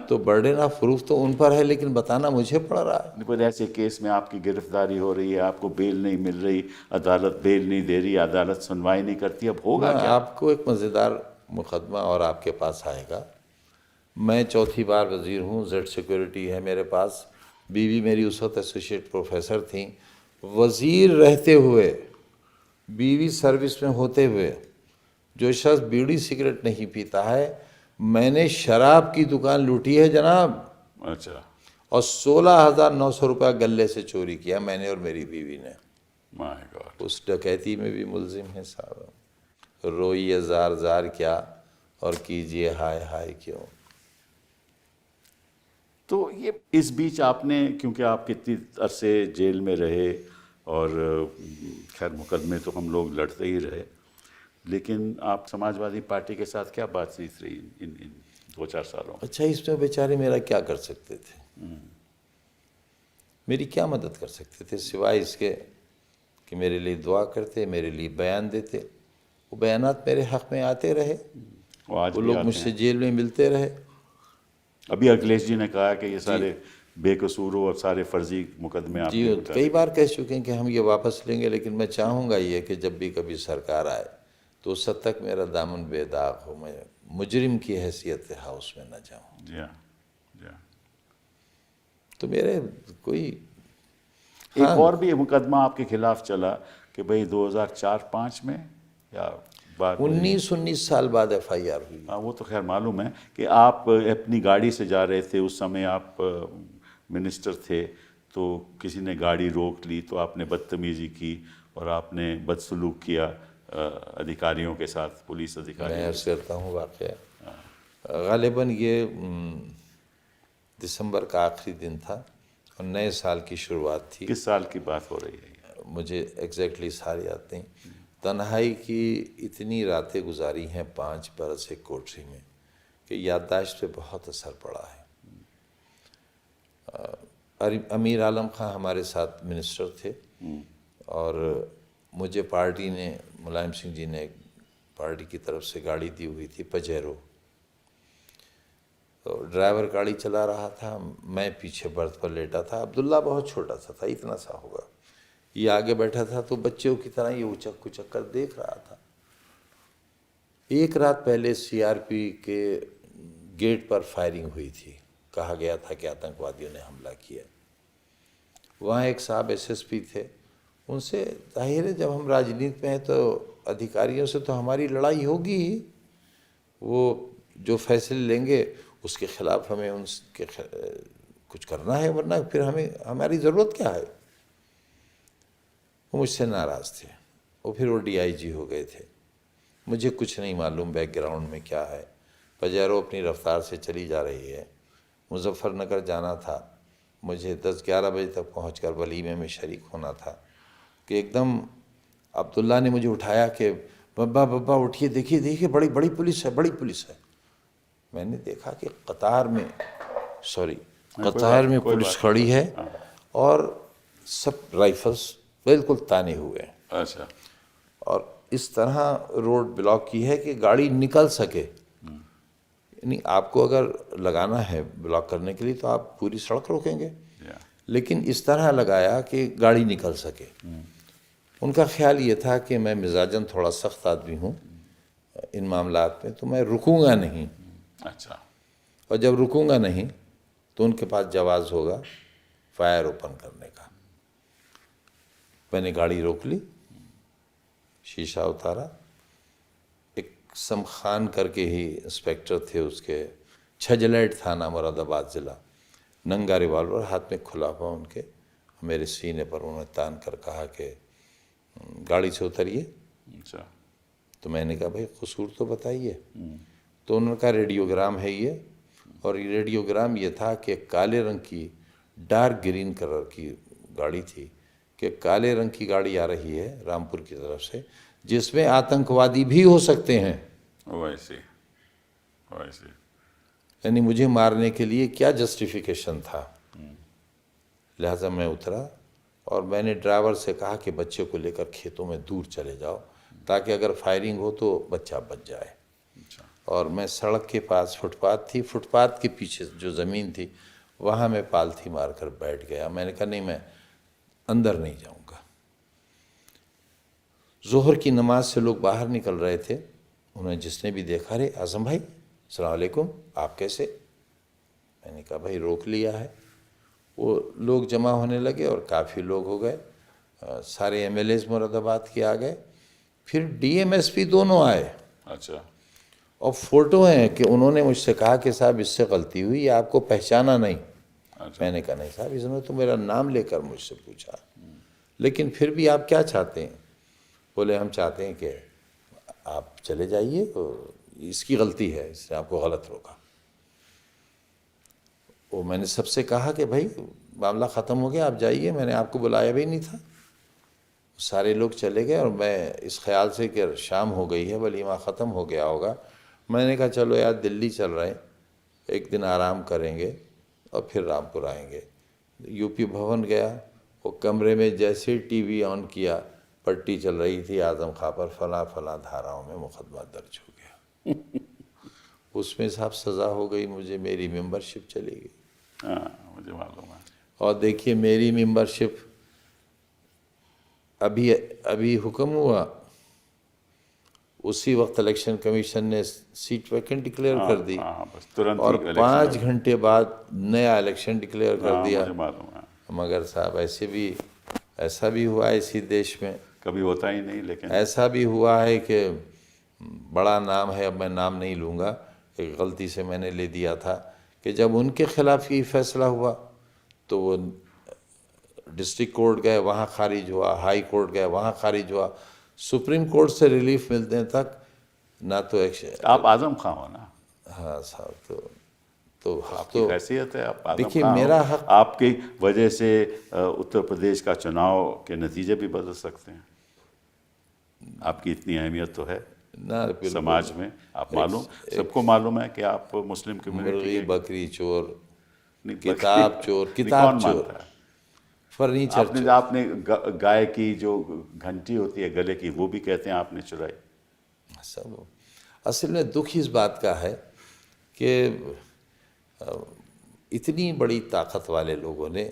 तो बर्डन ऑफ प्रूफ तो उन पर है, लेकिन बताना मुझे पड़ रहा है। पर ऐसे केस में आपकी गिरफ्तारी हो रही है, आपको बेल नहीं मिल रही, अदालत बेल नहीं दे रही, अदालत सुनवाई नहीं करती, अब होगा क्या? आपको एक मज़ेदार मुकदमा और आपके पास आएगा। मैं चौथी बार वज़ीर हूँ, जेड सिक्योरिटी है मेरे पास। बीवी मेरी उस वक्त एसोसिएट प्रोफेसर थी। वज़ीर रहते हुए, बीवी सर्विस में होते हुए, जो शख्स बीड़ी सिगरेट नहीं पीता है, मैंने शराब की दुकान लूटी है जनाब। अच्छा, और 16,900 रुपया गले से चोरी किया मैंने और मेरी बीवी ने। My God. उस डकैती में भी मुलजिम है साहब। रोइए जार जार क्या और कीजिए हाय हाय क्यों। तो ये इस बीच आपने, क्योंकि आप कितनी अरसे जेल में रहे और खैर मुकदमे तो हम लोग लड़ते ही रहे, लेकिन आप समाजवादी पार्टी के साथ क्या बातचीत रही इन 2-4 सालों में? अच्छा, इसमें बेचारे मेरा क्या कर सकते थे? मेरी क्या मदद कर सकते थे सिवाय इसके कि मेरे लिए दुआ करते, मेरे लिए बयान देते। वो बयानात मेरे हक़ में आते रहे, वो लोग मुझसे जेल में मिलते रहे। अभी अखिलेश जी ने कहा कि ये सारे बेकसूर और सारे फर्जी मुकदमे आप जी कई बार कह चुके हैं कि हम ये वापस लेंगे, लेकिन मैं चाहूँगा ये कि जब भी कभी सरकार आए तो उस हद तक मेरा दामन बेदाग हो, मैं मुजरिम की हैसियत हाउस में न जाऊँ। जी हाँ, जी हाँ। तो मेरे कोई एक और भी मुकदमा आपके खिलाफ चला कि भाई 2004-5 में या बाद 19 साल बाद FIR हुई। हाँ, वो तो खैर मालूम है कि आप अपनी गाड़ी से जा रहे थे, उस समय आप मिनिस्टर थे, तो किसी ने गाड़ी रोक ली तो आपने बदतमीज़ी की और आपने बदसलूक किया अधिकारियों के साथ, पुलिस मैं अधिकारियों अर्ज करता हूँ वाक़या ग़ालिबन ये दिसंबर का आखिरी दिन था और नए साल की शुरुआत थी। किस साल की बात हो रही है ये? मुझे एग्जैक्टली साल याद नहीं। तन्हाई की इतनी रातें गुजारी हैं 5 बरस एक कोठरी में कि याददाश्त पे बहुत असर पड़ा है। अमीर आलम खां हमारे साथ मिनिस्टर थे और मुझे पार्टी ने, मुलायम सिंह जी ने पार्टी की तरफ से गाड़ी दी हुई थी पजेरो। तो ड्राइवर गाड़ी चला रहा था, मैं पीछे बर्थ पर लेटा था। अब्दुल्ला बहुत छोटा सा था, इतना सा होगा। ये आगे बैठा था तो बच्चों की तरह ये उचक कुचक कर देख रहा था। एक रात पहले सीआरपी के गेट पर फायरिंग हुई थी। कहा गया था कि आतंकवादियों ने हमला किया। वहाँ एक साहब एसएसपी थे, उनसे जाहिर है जब हम राजनीति में हैं तो अधिकारियों से तो हमारी लड़ाई होगी ही। वो जो फैसले लेंगे उसके खिलाफ हमें उनके कुछ करना है, वरना फिर हमारी ज़रूरत क्या है। वो मुझसे नाराज़ थे। फिर वो डीआईजी हो गए थे। मुझे कुछ नहीं मालूम बैकग्राउंड में क्या है। पजेरो अपनी रफ्तार से चली जा रही है। मुजफ्फरनगर जाना था, मुझे 10-11 बजे तक पहुंचकर वलीमे में शरीक होना था कि एकदम अब्दुल्ला ने मुझे उठाया कि बब्बा बब्बा उठिए, देखिए देखिए बड़ी बड़ी पुलिस है, बड़ी पुलिस है। मैंने देखा कि कतार में पुलिस खड़ी है और सब राइफल्स बिल्कुल ताने हुए हैं। अच्छा। और इस तरह रोड ब्लॉक की है कि गाड़ी निकल सके। यानी आपको अगर लगाना है ब्लॉक करने के लिए तो आप पूरी सड़क रोकेंगे, लेकिन इस तरह लगाया कि गाड़ी निकल सके। उनका ख्याल ये था कि मैं मिजाजन थोड़ा सख्त आदमी हूँ इन मामलात में, तो मैं रुकूंगा नहीं। अच्छा। और जब रुकूंगा नहीं तो उनके पास जवाज़ होगा फायर ओपन करने का। मैंने गाड़ी रोक ली, शीशा उतारा। एक समखान करके ही इंस्पेक्टर थे, उसके छजलैट थाना मुरादाबाद ज़िला, नंगा रिवॉल्वर हाथ में खुला हुआ उनके, मेरे सीने पर उन्होंने तान कर कहा कि गाड़ी से उतरिए। अच्छा। तो मैंने कहा भाई कसूर तो बताइए। तो उन्होंने कहा रेडियोग्राम है ये, और ये रेडियोग्राम ये था कि काले रंग की डार्क ग्रीन कलर की गाड़ी थी कि काले रंग की गाड़ी आ रही है रामपुर की तरफ से, जिसमें आतंकवादी भी हो सकते हैं। वैसे यानी मुझे मारने के लिए क्या जस्टिफिकेशन था। लिहाजा मैं उतरा और मैंने ड्राइवर से कहा कि बच्चे को लेकर खेतों में दूर चले जाओ ताकि अगर फायरिंग हो तो बच्चा बच जाए। और मैं सड़क के पास फुटपाथ थी, फुटपाथ के पीछे जो ज़मीन थी वहाँ मैं पालथी मारकर बैठ गया। मैंने कहा नहीं, मैं अंदर नहीं जाऊँगा। ज़ोहर की नमाज से लोग बाहर निकल रहे थे। उन्होंने जिसने भी देखा, अरे आज़म भाई अस्सलाम वालेकुम, आप कैसे? मैंने कहा भाई रोक लिया है। वो लोग जमा होने लगे और काफ़ी लोग हो गए। सारे एमएलएज मुरादाबाद के आ गए, फिर डीएमएसपी दोनों आए। अच्छा। और फ़ोटो हैं कि उन्होंने मुझसे कहा कि साहब इससे गलती हुई, ये आपको पहचाना नहीं। अच्छा। मैंने कहा नहीं साहब, इसने तो मेरा नाम लेकर मुझसे पूछा, लेकिन फिर भी आप क्या चाहते हैं? बोले हम चाहते हैं कि आप चले जाइए, इसकी गलती है, इसने आपको गलत रोका। वो मैंने सबसे कहा कि भाई मामला ख़त्म हो गया, आप जाइए, मैंने आपको बुलाया भी नहीं था। सारे लोग चले गए और मैं इस ख्याल से कि शाम हो गई है, वलीमा ख़त्म हो गया होगा, मैंने कहा चलो यार दिल्ली चल रहे हैं, एक दिन आराम करेंगे और फिर रामपुर आएंगे। यूपी भवन गया, वो कमरे में जैसे ही टीवी ऑन किया, पट्टी चल रही थी आज़म खां पर, फला फला धाराओं में मुकदमा दर्ज हो गया। उसमें साहब सज़ा हो गई मुझे, मेरी मेंबरशिप चली गई। हाँ, मुझे मालूम है। और देखिए मेरी मेंबरशिप अभी हुक्म हुआ, उसी वक्त इलेक्शन कमीशन ने सीट वैकेंट डिक्लेयर कर दी। बस तुरंत और ही 5 घंटे बाद नया इलेक्शन डिक्लेयर कर दिया। मुझे मालूम है। मगर साहब ऐसा भी हुआ है इसी देश में, कभी होता ही नहीं, लेकिन ऐसा भी हुआ है कि बड़ा नाम है, अब मैं नाम नहीं लूँगा, एक गलती से मैंने ले दिया था, कि जब उनके खिलाफ ये फैसला हुआ तो वो डिस्ट्रिक्ट कोर्ट गए, वहाँ खारिज हुआ, हाई कोर्ट गए, वहाँ खारिज हुआ, सुप्रीम कोर्ट से रिलीफ मिलने तक ना तो एक्शन। आप आजम खां हो ना, हाँ साहब, तो आपकी तो हैसियत है, आप आजम देखिए खां मेरा हो। हक, आपकी वजह से उत्तर प्रदेश का चुनाव के नतीजे भी बदल सकते हैं। आपकी इतनी अहमियत तो है ना बिल्कुल समाज में, आप मालूम, सबको मालूम है कि आप मुस्लिम कम्युनिटी मुर्गी के बकरी चोर, नहीं, किताब चोर, नहीं, किताब कौन चोर, मानता है? फर्नीचर आपने चोर। आपने गाय की जो घंटी होती है गले की, वो भी कहते हैं आपने चुराई। सब असल में दुख इस बात का है कि इतनी बड़ी ताकत वाले लोगों ने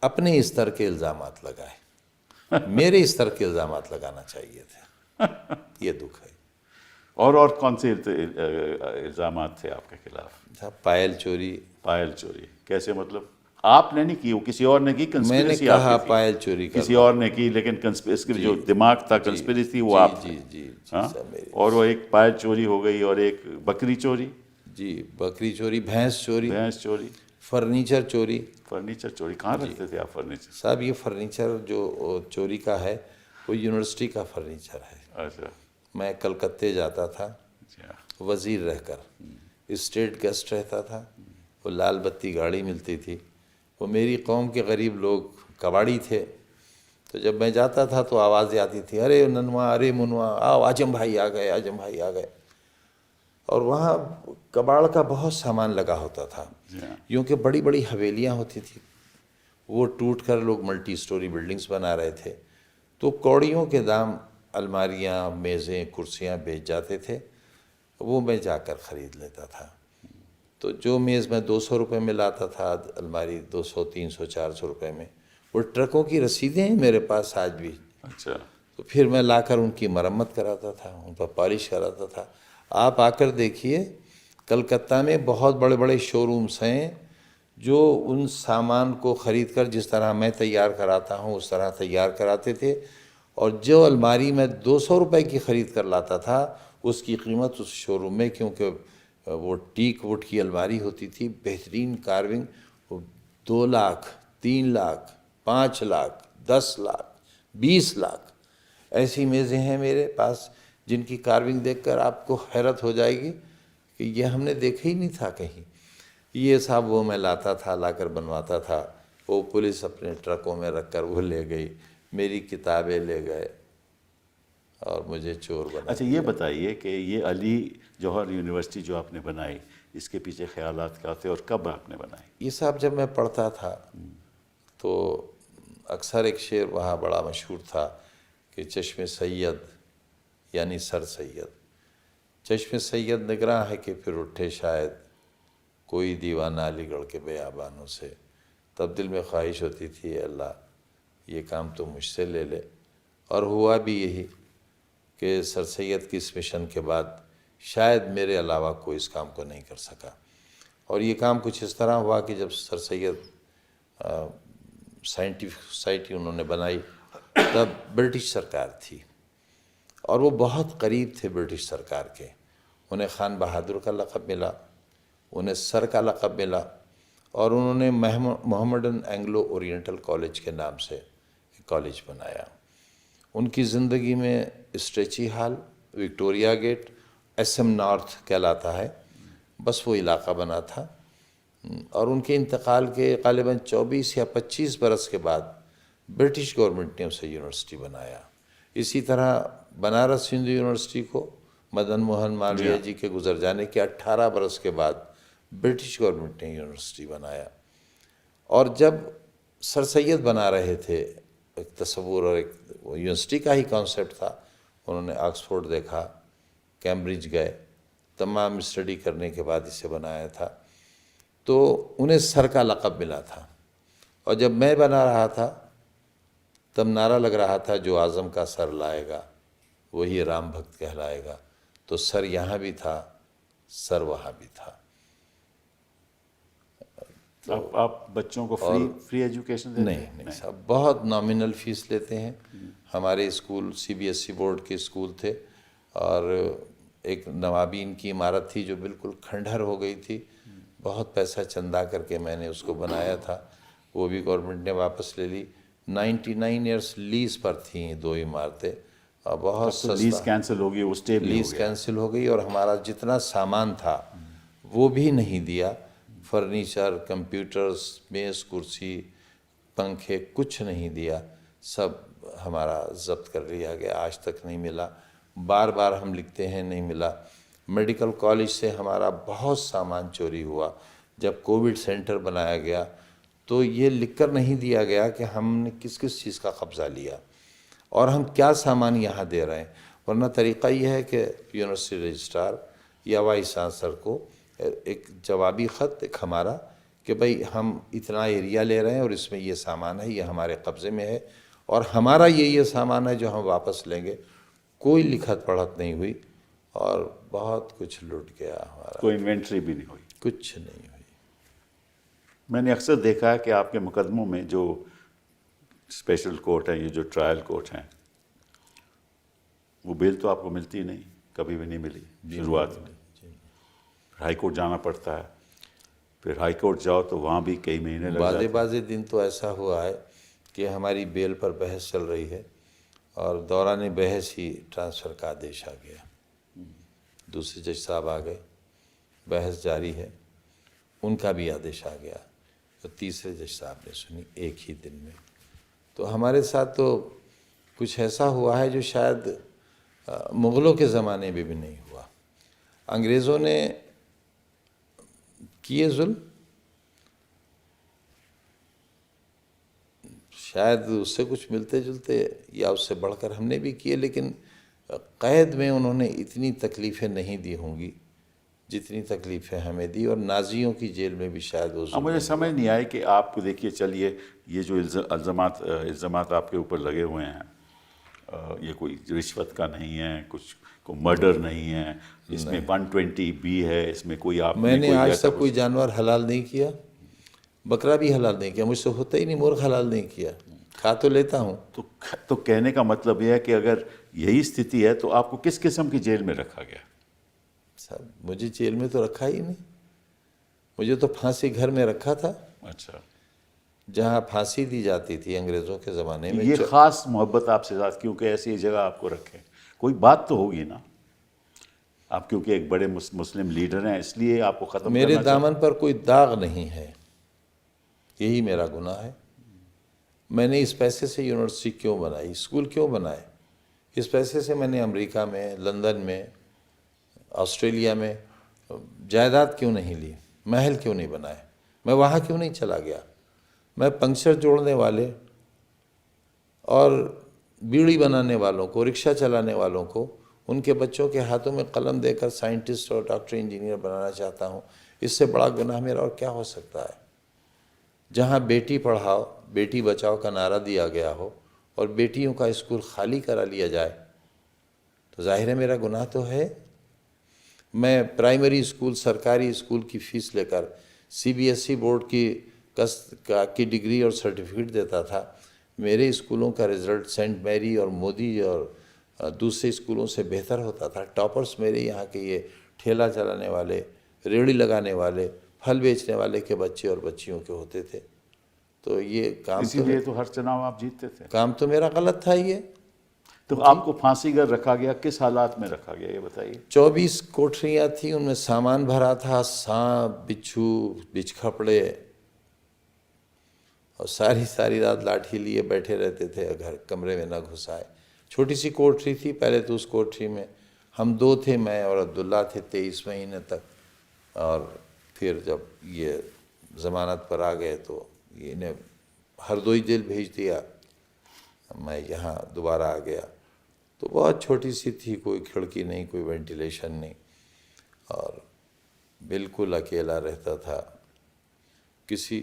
अपने स्तर के इल्ज़ामात लगाए, मेरे स्तर के इल्ज़ामात लगाना चाहिए थे। ये दुख है। और कौन से इल्ज़ामात थे आपके खिलाफ? पायल चोरी, पायल चोरी कैसे, मतलब आपने नहीं की, वो किसी और ने की, मैंने कंस्पिरेसी कहा आपकी थी। पायल चोरी किसी करना। और ने की, लेकिन इसके जो दिमाग था, कंस्पिरेसी वो आप थे। जी हाँ? सब मेरी। और वो एक पायल चोरी हो गई, और एक बकरी चोरी, जी बकरी चोरी, भैंस चोरी, भैंस चोरी, फर्नीचर चोरी। फर्नीचर चोरी। कहाँ रखते थे आप फर्नीचर? साहब ये फर्नीचर जो चोरी का है वो यूनिवर्सिटी का फर्नीचर है। अच्छा, मैं कलकत्ते जाता था अच्छा, वज़ीर रहकर, स्टेट गेस्ट रहता था, वो लाल बत्ती गाड़ी मिलती थी। वो मेरी कौम के गरीब लोग कबाड़ी थे, तो जब मैं जाता था तो आवाज़ें आती थी, अरे ननवा, अरे मुनवा, आओ आजम भाई आ गए, आजम भाई आ गए। और वहाँ कबाड़ का बहुत सामान लगा होता था, जी हाँ। यूँ कि बड़ी बड़ी हवेलियाँ होती थी, वो टूट कर लोग मल्टी स्टोरी बिल्डिंग्स बना रहे थे। तो कौड़ियों के दाम अलमारियाँ, मेज़ें, कुर्सियाँ बेच जाते थे, वो मैं जाकर ख़रीद लेता था। तो जो मेज़ मैं 200 रुपये में लाता था, अलमारी 200, 300, 400 रुपये में। वो ट्रकों की रसीदें हैं मेरे पास आज भी। अच्छा, तो फिर मैं लाकर उनकी मरम्मत कराता था, उन पर पॉलिश कराता था। आप आकर देखिए, कलकत्ता में बहुत बड़े बड़े शोरूम्स हैं जो उन सामान को ख़रीद कर जिस तरह मैं तैयार कराता हूँ उस तरह तैयार कराते थे। और जो अलमारी मैं 200 रुपये की ख़रीद कर लाता था, उसकी कीमत उस शोरूम में, क्योंकि वो टीक वुड की अलमारी होती थी, बेहतरीन कार्विंग, वो 2 लाख, 3 लाख, 5 लाख, 10 लाख, 20 लाख ऐसी मेज़ें हैं मेरे पास जिनकी कार्विंग देखकर आपको हैरत हो जाएगी कि ये हमने देखा ही नहीं था कहीं। ये साहब वो मैं लाता था, लाकर बनवाता था। वो पुलिस अपने ट्रकों में रखकर वो ले गई, मेरी किताबें ले गए और मुझे चोर बना। अच्छा, ये बताइए कि ये अली जौहर यूनिवर्सिटी जो आपने बनाई, इसके पीछे ख्यालात क्या थे और कब आपने बनाई? ये साहब जब मैं पढ़ता था तो अक्सर एक शेर वहाँ बड़ा मशहूर था कि चश्मे सैयद यानी सर सैयद, चश्मे सैयद निगरां है कि फिर उठे शायद कोई दीवाना अलीगढ़ के बेयाबानों से। तब दिल में ख्वाहिश होती थी, अल्लाह ये काम तो मुझसे ले ले। और हुआ भी यही कि सर सैयद की इस मिशन के बाद शायद मेरे अलावा कोई इस काम को नहीं कर सका। और ये काम कुछ इस तरह हुआ कि जब सर सैयद साइंटिफिक सोसाइटी उन्होंने बनाई, तब ब्रिटिश सरकार थी और वो बहुत करीब थे ब्रिटिश सरकार के। उन्हें खान बहादुर का लक़ब मिला, उन्हें सर का लक़ब मिला, और उन्होंने मोहम्मडन एंग्लो ओरिएंटल कॉलेज के नाम से एक कॉलेज बनाया। उनकी ज़िंदगी में Strachey Hall, Victoria Gate, SM North कहलाता है, बस वो इलाका बना था। और उनके इंतकाल के ग़ालिबन 24 या 25 बरस के बाद ब्रिटिश गवर्नमेंट ने उसे यूनिवर्सिटी बनाया। इसी तरह बनारस हिंदू यूनिवर्सिटी को मदन मोहन मालवीय जी के गुजर जाने के 18 बरस के बाद ब्रिटिश गवर्नमेंट ने यूनिवर्सिटी बनाया। और जब सर सैयद बना रहे थे, एक तस्वुर और एक यूनिवर्सिटी का ही कॉन्सेप्ट था, उन्होंने ऑक्सफोर्ड देखा, कैम्ब्रिज गए, तमाम स्टडी करने के बाद इसे बनाया था। तो उन्हें सर का लक़ब मिला था। और जब मैं बना रहा था तब नारा लग रहा था, जो आज़म का सर लाएगा वही राम भक्त कहलाएगा। तो सर यहाँ भी था, सर वहाँ भी था। तो आप बच्चों को फ्री एजुकेशन देते हैं? नहीं साहब, बहुत नॉमिनल फ़ीस लेते हैं। हमारे स्कूल CBSE बोर्ड के स्कूल थे, और एक नवाबीन की इमारत थी जो बिल्कुल खंडहर हो गई थी। बहुत पैसा चंदा करके मैंने उसको बनाया था, वो भी गवर्नमेंट ने वापस ले ली। 99 ईयर्स लीज़ पर थी 2 इमारतें, और बहुत तो लीज सस्ता। कैंसिल हो गई, वो स्टे भी हो लीज गया। कैंसिल हो गई और हमारा जितना सामान था वो भी नहीं दिया। फर्नीचर, कंप्यूटर्स, मेज़, कुर्सी, पंखे, कुछ नहीं दिया। सब हमारा जब्त कर लिया गया, आज तक नहीं मिला। बार बार हम लिखते हैं, नहीं मिला। मेडिकल कॉलेज से हमारा बहुत सामान चोरी हुआ। जब कोविड सेंटर बनाया गया तो ये लिखकर नहीं दिया गया कि हमने किस किस चीज़ का कब्ज़ा लिया और हम क्या सामान यहाँ दे रहे हैं। वरना तरीक़ा ये है कि यूनिवर्सिटी रजिस्ट्रार या वाइस चांसलर को एक जवाबी ख़त, एक हमारा, कि भाई हम इतना एरिया ले रहे हैं और इसमें ये सामान है, ये हमारे कब्ज़े में है और हमारा ये सामान है जो हम वापस लेंगे। कोई लिखत पढ़त नहीं हुई और बहुत कुछ लूट गया हमारा। कोई इन्वेंट्री भी नहीं हुई। कुछ नहीं हुई। मैंने अक्सर देखा है कि आपके मुकदमों में जो स्पेशल कोर्ट है, ये जो ट्रायल कोर्ट हैं, वो बेल तो आपको मिलती नहीं, कभी भी नहीं मिली शुरुआत में। हाई कोर्ट जाना पड़ता है, फिर हाई कोर्ट जाओ तो वहाँ भी कई महीने लग जाते हैं। बाज़े दिन तो ऐसा हुआ है कि हमारी बेल पर बहस चल रही है और दौरान बहस ही ट्रांसफ़र का आदेश आ गया। दूसरे जज साहब आ गए, बहस जारी है, उनका भी आदेश आ गया तो तीसरे जज साहब ने सुनी एक ही दिन में। तो हमारे साथ तो कुछ ऐसा हुआ है जो शायद मुग़लों के ज़माने में भी नहीं हुआ। अंग्रेज़ों ने किए जुल्म, शायद उससे कुछ मिलते जुलते या उससे बढ़कर हमने भी किए, लेकिन क़ैद में उन्होंने इतनी तकलीफ़ें नहीं दी होंगी जितनी तकलीफ़ें हमें दी। और नाज़ियों की जेल में भी शायद वो अब मुझे समझ नहीं आया कि आपको, देखिए चलिए, ये जो इल्ज़ामात आपके ऊपर लगे हुए हैं, ये कोई रिश्वत का नहीं है, कुछ को मर्डर नहीं है, इसमें 120B है, इसमें कोई आप मैंने आज तक कोई जानवर हलाल नहीं किया, बकरा भी हलाल नहीं किया, मुझसे होता ही नहीं। मुर्ग हलाल नहीं किया, खा तो लेता हूँ। तो कहने का मतलब यह है कि अगर यही स्थिति है तो आपको किस किस्म की जेल में रखा गया? साहब मुझे जेल में तो रखा ही नहीं, मुझे तो फांसी घर में रखा था। अच्छा, जहाँ फांसी दी जाती थी अंग्रेज़ों के ज़माने में। ये ख़ास मोहब्बत आपसे साथ क्योंकि ऐसी जगह आपको रखे, कोई बात तो होगी ना? आप क्योंकि एक बड़े मुस्लिम लीडर हैं, इसलिए आपको ख़त्म मेरे करना दामन पर कोई दाग नहीं है, यही मेरा गुनाह है। मैंने इस पैसे से यूनिवर्सिटी क्यों बनाई, स्कूल क्यों बनाए? इस पैसे से मैंने अमेरिका में, लंदन में, ऑस्ट्रेलिया में जायदाद क्यों नहीं ली, महल क्यों नहीं बनाए, मैं वहाँ क्यों नहीं चला गया? मैं पंक्चर जोड़ने वाले और बीड़ी बनाने वालों को, रिक्शा चलाने वालों को, उनके बच्चों के हाथों में कलम देकर साइंटिस्ट और डॉक्टर, इंजीनियर बनाना चाहता हूँ। इससे बड़ा गुनाह मेरा और क्या हो सकता है? जहाँ बेटी पढ़ाओ, बेटी बचाओ का नारा दिया गया हो और बेटियों का स्कूल खाली करा लिया जाए तो जाहिर है मेरा गुनाह तो है। मैं प्राइमरी स्कूल, सरकारी स्कूल की फ़ीस लेकर CBSE बोर्ड की डिग्री और सर्टिफिकेट देता था। मेरे स्कूलों का रिज़ल्ट सेंट मैरी और मोदी और दूसरे स्कूलों से बेहतर होता था। टॉपर्स मेरे यहाँ के ये ठेला चलाने वाले, रेहड़ी लगाने वाले, फल बेचने वाले के बच्चे और बच्चियों के होते थे। तो ये काम, इसीलिए तो हर चुनाव आप जीतते थे। काम तो मेरा गलत था। ये तो आपको फांसी घर रखा गया, किस हालात में रखा गया ये बताइए? 24 कोठरियाँ थी, उनमें सामान भरा था, सांप, बिच्छू, बिच्छखपड़े, और सारी रात लाठी लिए बैठे रहते थे, घर कमरे में न घुसाए। छोटी सी कोठरी थी पहले तो, उस कोठरी में हम 2 थे, मैं और अब्दुल्ला थे 23 महीने तक। और फिर जब ये ज़मानत पर आ गए तो इन्हें हरदोई जेल भेज दिया, मैं यहाँ दोबारा आ गया। तो बहुत छोटी सी थी, कोई खिड़की नहीं, कोई वेंटिलेशन नहीं, और बिल्कुल अकेला रहता था। किसी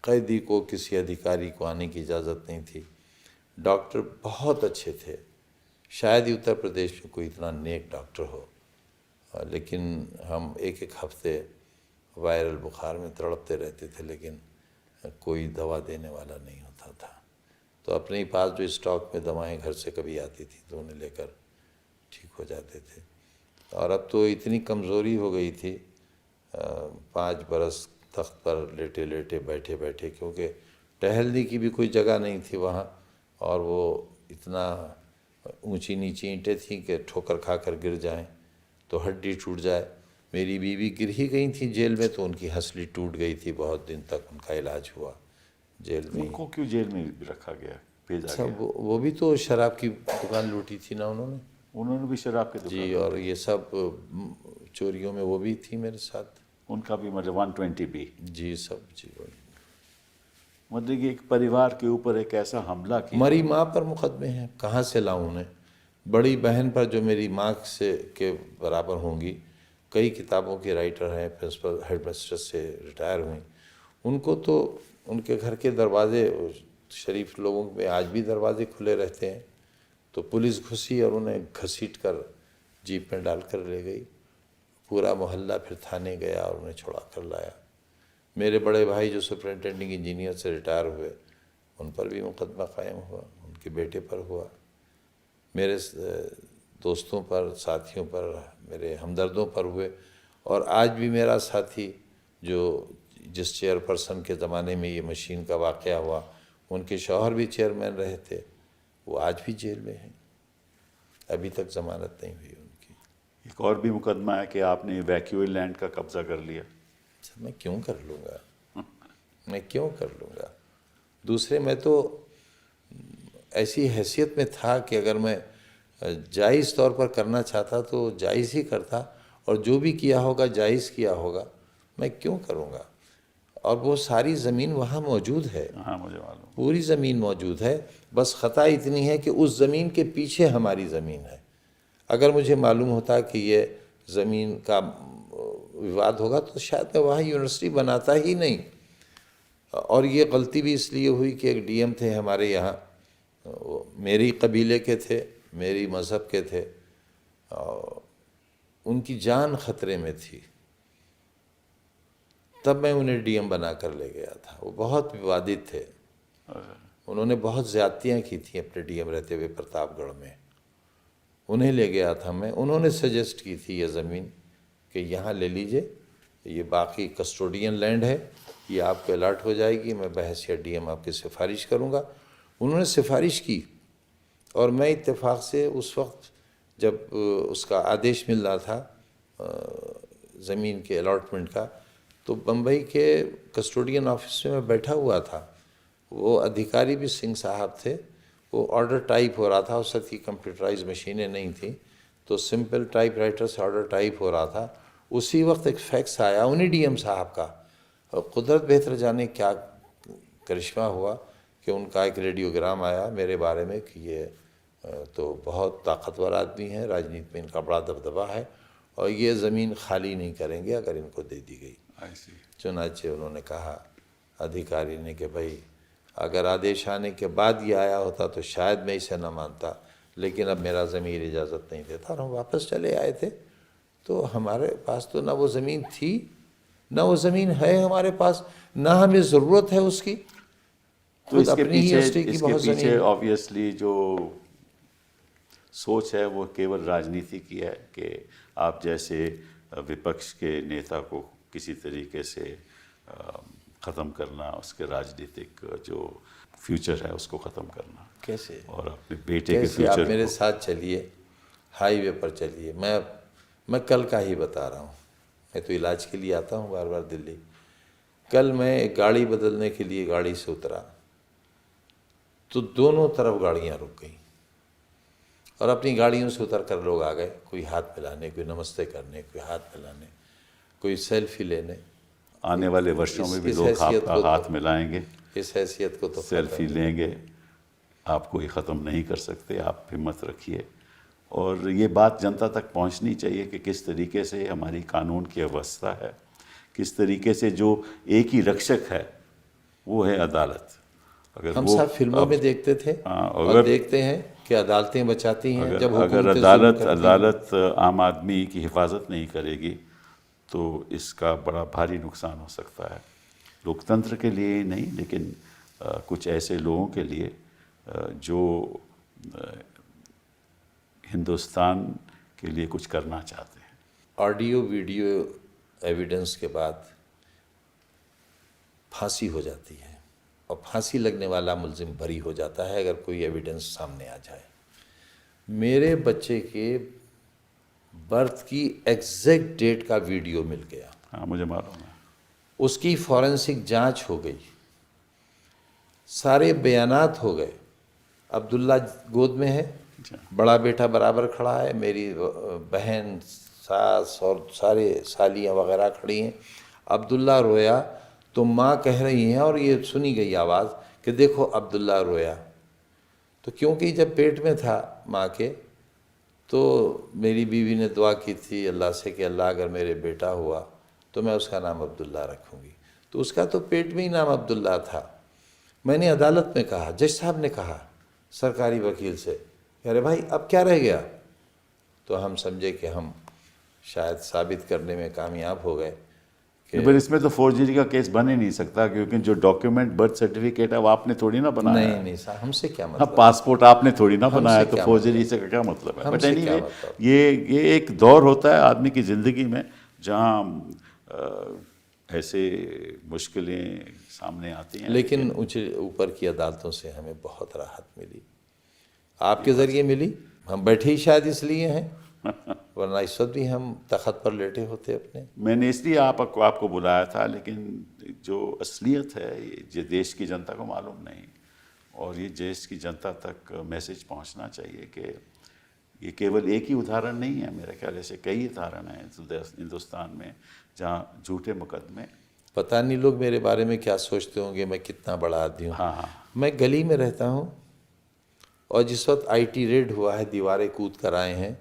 कैदी को, किसी अधिकारी को आने की इजाज़त नहीं थी। डॉक्टर बहुत अच्छे थे, शायद ही उत्तर प्रदेश में कोई इतना नेक डॉक्टर हो, लेकिन हम एक हफ्ते वायरल बुखार में तड़पते रहते थे, लेकिन कोई दवा देने वाला नहीं होता था। तो अपने ही पास जो स्टॉक में दवाएं घर से कभी आती थी तो उन्हें लेकर ठीक हो जाते थे। और अब तो इतनी कमज़ोरी हो गई थी, 5 बरस तख्त पर लेटे लेटे, बैठे बैठे, क्योंकि टहलने की भी कोई जगह नहीं थी वहाँ, और वो इतना ऊंची नीची ईंटें थी कि ठोकर खा कर गिर जाएं तो हड्डी टूट जाए। मेरी बीवी गिर ही गई थी जेल में, तो उनकी हंसली टूट गई थी, बहुत दिन तक उनका इलाज हुआ जेल में। उनको क्यों जेल में रखा गया, भेजा सब गया? वो भी तो शराब की दुकान लूटी थी ना उन्होंने। उन्होंने भी शराब के दुकान? जी, और ये सब चोरियों में वो भी थी मेरे साथ। उनका भी मतलब 120B? जी सब जी। मतलब कि एक परिवार के ऊपर एक ऐसा हमला किया। मरी माँ पर मुकदमे हैं, कहाँ से लाऊं उन्हें? बड़ी बहन पर जो मेरी माँ से के बराबर होंगी, कई किताबों की राइटर हैं, प्रिंसिपल हेडमिस्ट्रेस से रिटायर हुई, उनको तो उनके घर के दरवाजे, शरीफ लोगों में आज भी दरवाजे खुले रहते हैं, तो पुलिस घुसी और उन्हें घसीट कर जीप में डाल कर ले गई। पूरा मोहल्ला फिर थाने गया और उन्हें छुड़ा कर लाया। मेरे बड़े भाई जो सुपरिटेंडिंग इंजीनियर से रिटायर हुए, उन पर भी मुकदमा कायम हुआ, उनके बेटे पर हुआ, मेरे दोस्तों पर, साथियों पर, मेरे हमदर्दों पर हुए। और आज भी मेरा साथी जो जिस चेयरपर्सन के ज़माने में ये मशीन का वाक़या हुआ, उनके शौहर भी चेयरमैन रहे थे, वो आज भी जेल में हैं, अभी तक ज़मानत नहीं हुई उनकी। एक और भी मुकदमा है कि आपने वैक्यूअल लैंड का कब्जा कर लिया। सर मैं क्यों कर लूँगा, मैं क्यों कर लूँगा? दूसरे, मैं तो ऐसी हैसियत में था कि अगर मैं जायज़ तौर पर करना चाहता तो जायज़ ही करता, और जो भी किया होगा जायज़ किया होगा, मैं क्यों करूँगा? और वो सारी ज़मीन वहाँ मौजूद है। हाँ मुझे मालूम। पूरी ज़मीन मौजूद है, बस ख़ता इतनी है कि उस ज़मीन के पीछे हमारी ज़मीन है। अगर मुझे मालूम होता कि ये ज़मीन का विवाद होगा तो शायद मैं वहाँ यूनिवर्सिटी बनाता ही नहीं। और ये गलती भी इसलिए हुई कि एक डीएम थे हमारे यहाँ, मेरी कबीले के थे, मेरी मज़हब के थे, उनकी जान ख़तरे में थी, तब मैं उन्हें डीएम बना कर ले गया था। वो बहुत विवादित थे, उन्होंने बहुत ज़्यादतियाँ की थी अपने डीएम रहते हुए प्रतापगढ़ में, उन्हें ले गया था मैं। उन्होंने सजेस्ट की थी ये ज़मीन कि यहाँ ले लीजिए, ये बाकी कस्टोडियन लैंड है, ये आपको अलर्ट हो जाएगी, मैं बहैसियत डीएम आपकी सिफारिश करूँगा। उन्होंने सिफारिश की, और मैं इत्तेफाक से उस वक्त जब उसका आदेश मिल रहा था ज़मीन के अलॉटमेंट का, तो बम्बई के कस्टोडियन ऑफिस में मैं बैठा हुआ था। वो अधिकारी भी सिंह साहब थे। वो ऑर्डर टाइप हो रहा था, उस वक्त की कंप्यूटराइज मशीनें नहीं थी, तो सिंपल टाइपराइटर से ऑर्डर टाइप हो रहा था। उसी वक्त एक फैक्स आया उन्हीं डीएम साहब का, और कुदरत बेहतर जाने क्या करिश्मा हुआ कि उनका एक रेडियोग्राम आया मेरे बारे में कि ये तो बहुत ताकतवर आदमी है, राजनीति में इनका बड़ा दबदबा है, और ये ज़मीन खाली नहीं करेंगे अगर इनको दे दी गई। चुनाचे उन्होंने कहा अधिकारी ने कि भाई अगर आदेश आने के बाद ये आया होता तो शायद मैं इसे न मानता, लेकिन अब मेरा ज़मीर इजाज़त नहीं देता। और हम वापस चले आए थे, तो हमारे पास तो ना वो ज़मीन थी, ना वो ज़मीन है हमारे पास, ना हमें ज़रूरत है उसकी। तो इसके पीछे ऑब्वियसली जो सोच है वो केवल राजनीति की है कि आप जैसे विपक्ष के नेता को किसी तरीके से ख़त्म करना, उसके राजनीतिक जो फ्यूचर है उसको ख़त्म करना। कैसे? और अपने बेटे के फ्यूचर आप मेरे साथ चलिए, हाईवे पर चलिए, मैं कल का ही बता रहा हूँ, मैं तो इलाज के लिए आता हूँ बार बार दिल्ली। कल मैं एक गाड़ी बदलने के लिए गाड़ी से उतरा, तो दोनों तरफ गाड़ियाँ रुक गईं, और अपनी गाड़ियों से उतर कर लोग आ गए, कोई हाथ मिलाने, कोई नमस्ते करने, कोई हाथ मिलाने, कोई सेल्फी लेने। आने वाले वर्षों में भी लोग आपका हाथ मिलाएंगे, इस हैसियत को तो सेल्फी लेंगे, आप कोई ख़त्म नहीं कर सकते। आप हिम्मत रखिए, और ये बात जनता तक पहुंचनी चाहिए कि किस तरीके से हमारी कानून की अवस्था है, किस तरीके से जो एक ही रक्षक है वो है अदालत। अगर हम सब फिल्मों में देखते थे और देखते हैं कि अदालतें बचाती हैं, जब अगर अदालत आम आदमी की हिफाजत नहीं करेगी तो इसका बड़ा भारी नुकसान हो सकता है, लोकतंत्र के लिए ही नहीं लेकिन कुछ ऐसे लोगों के लिए जो हिंदुस्तान के लिए कुछ करना चाहते हैं। ऑडियो वीडियो एविडेंस के बाद फांसी हो जाती है, और फांसी लगने वाला मुल्जिम बरी हो जाता है अगर कोई एविडेंस सामने आ जाए। मेरे बच्चे के बर्थ की एग्जैक्ट डेट का वीडियो मिल गया, हाँ मुझे मालूम है। उसकी फॉरेंसिक जांच हो गई, सारे बयानात हो गए। अब्दुल्ला गोद में है, अच्छा। बड़ा बेटा बराबर खड़ा है, मेरी बहन, सास और सारे सालियाँ वगैरह खड़ी हैं। अब्दुल्ला रोया तो माँ कह रही हैं, और ये सुनी गई आवाज़ कि देखो अब्दुल्ला रोया। तो क्योंकि जब पेट में था माँ के, तो मेरी बीवी ने दुआ की थी अल्लाह से कि अल्लाह अगर मेरे बेटा हुआ तो मैं उसका नाम अब्दुल्ला रखूँगी। तो उसका तो पेट में ही नाम अब्दुल्ला था। मैंने अदालत में कहा, जज साहब ने कहा सरकारी वकील से, अरे भाई अब क्या रह गया? तो हम समझे कि हम शायद साबित करने में कामयाब हो गए कि पर इसमें तो फोर्जरी का केस बन ही नहीं सकता, क्योंकि जो डॉक्यूमेंट बर्थ सर्टिफिकेट है वो आपने थोड़ी ना बनाया नहीं है। नहीं साहब, हमसे क्या हाँ, मतलब, पासपोर्ट आपने थोड़ी ना हमसे बनाया है, तो क्या फोर्जरी से क्या मतलब है? बट हमसे क्या एनीवे, मतलब? ये एक दौर होता है आदमी की ज़िंदगी में जहाँ ऐसे मुश्किलें सामने आती हैं। लेकिन ऊपर की अदालतों से हमें बहुत राहत मिली, आपके ज़रिए मिली। हम बैठे ही शायद इसलिए हैं, वरना इस वक्त भी हम तख्त पर लेटे होते अपने। मैंने इसलिए आपको बुलाया था, लेकिन जो असलियत है ये देश की जनता को मालूम नहीं, और ये देश की जनता तक मैसेज पहुंचना चाहिए कि ये केवल एक ही उदाहरण नहीं है। मेरे ख्याल से कई उदाहरण हैं हिंदुस्तान में जहाँ झूठे मुकदमे। पता नहीं लोग मेरे बारे में क्या सोचते होंगे, मैं कितना बड़ा आदमी हूँ। हाँ हाँ, मैं गली में रहता हूँ, और जिस वक्त IT रेड हुआ है, दीवारें कूद कर आए हैं,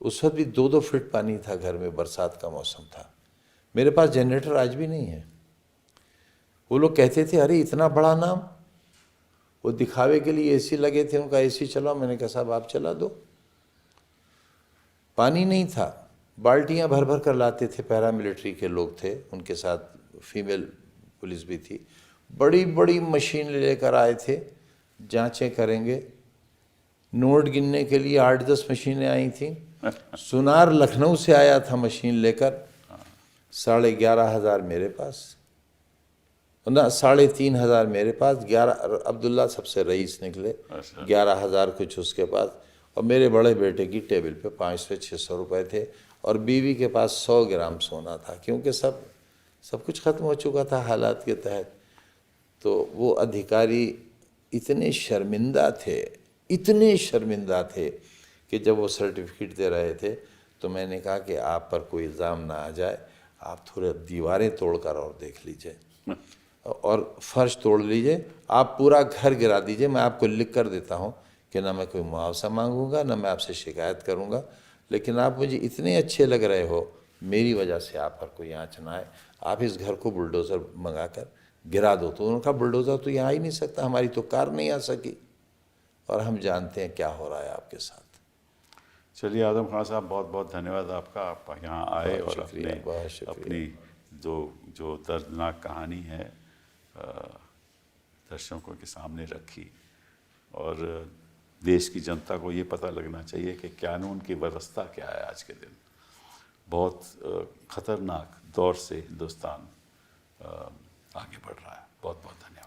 उस वक्त भी 2-2 फीट पानी था घर में, बरसात का मौसम था। मेरे पास जनरेटर आज भी नहीं है। वो लोग कहते थे अरे इतना बड़ा नाम, वो दिखावे के लिए AC लगे थे, उनका AC चलाओ। मैंने कहा साहब आप चला दो। पानी नहीं था, बाल्टियां भर भर कर लाते थे, पैरामिलिट्री के लोग थे, उनके साथ फीमेल पुलिस भी थी। बड़ी बड़ी मशीन लेकर आए थे, जांचें करेंगे। नोट गिनने के लिए 8-10 मशीनें आई थी। सुनार लखनऊ से आया था मशीन लेकर, 11,500 मेरे पास, ना 3,500 मेरे पास। 11 अब्दुल्ला सबसे रईस निकले, 11,000 कुछ उसके पास। और मेरे बड़े बेटे की टेबल पे 500-600 रुपये थे, और बीवी के पास 100 ग्राम सोना था, क्योंकि सब कुछ ख़त्म हो चुका था हालात के तहत। तो वो अधिकारी इतने शर्मिंदा थे, इतने शर्मिंदा थे कि जब वो सर्टिफिकेट दे रहे थे तो मैंने कहा कि आप पर कोई इल्ज़ाम ना आ जाए, आप थोड़े दीवारें तोड़कर और देख लीजिए, और फर्श तोड़ लीजिए, आप पूरा घर गिरा दीजिए, मैं आपको लिख कर देता हूँ कि ना मैं कोई मुआवजा मांगूंगा, ना मैं आपसे शिकायत करूँगा, लेकिन आप मुझे इतने अच्छे लग रहे हो, मेरी वजह से आप पर कोई आँच ना आए, आप इस घर को बुलडोज़र मंगा कर गिरा दो। तो उनका बुलडोज़र तो यहाँ आ ही नहीं सकता, हमारी तो कार नहीं आ सकी, और हम जानते हैं क्या हो रहा है आपके साथ। चलिए आजम खान साहब, बहुत बहुत धन्यवाद आपका, आप यहाँ आए और अपनी जो दर्दनाक कहानी है दर्शकों के सामने रखी, और देश की जनता को ये पता लगना चाहिए कि कानून की व्यवस्था क्या है। आज के दिन बहुत ख़तरनाक दौर से हिंदुस्तान आगे बढ़ रहा है। बहुत बहुत धन्यवाद।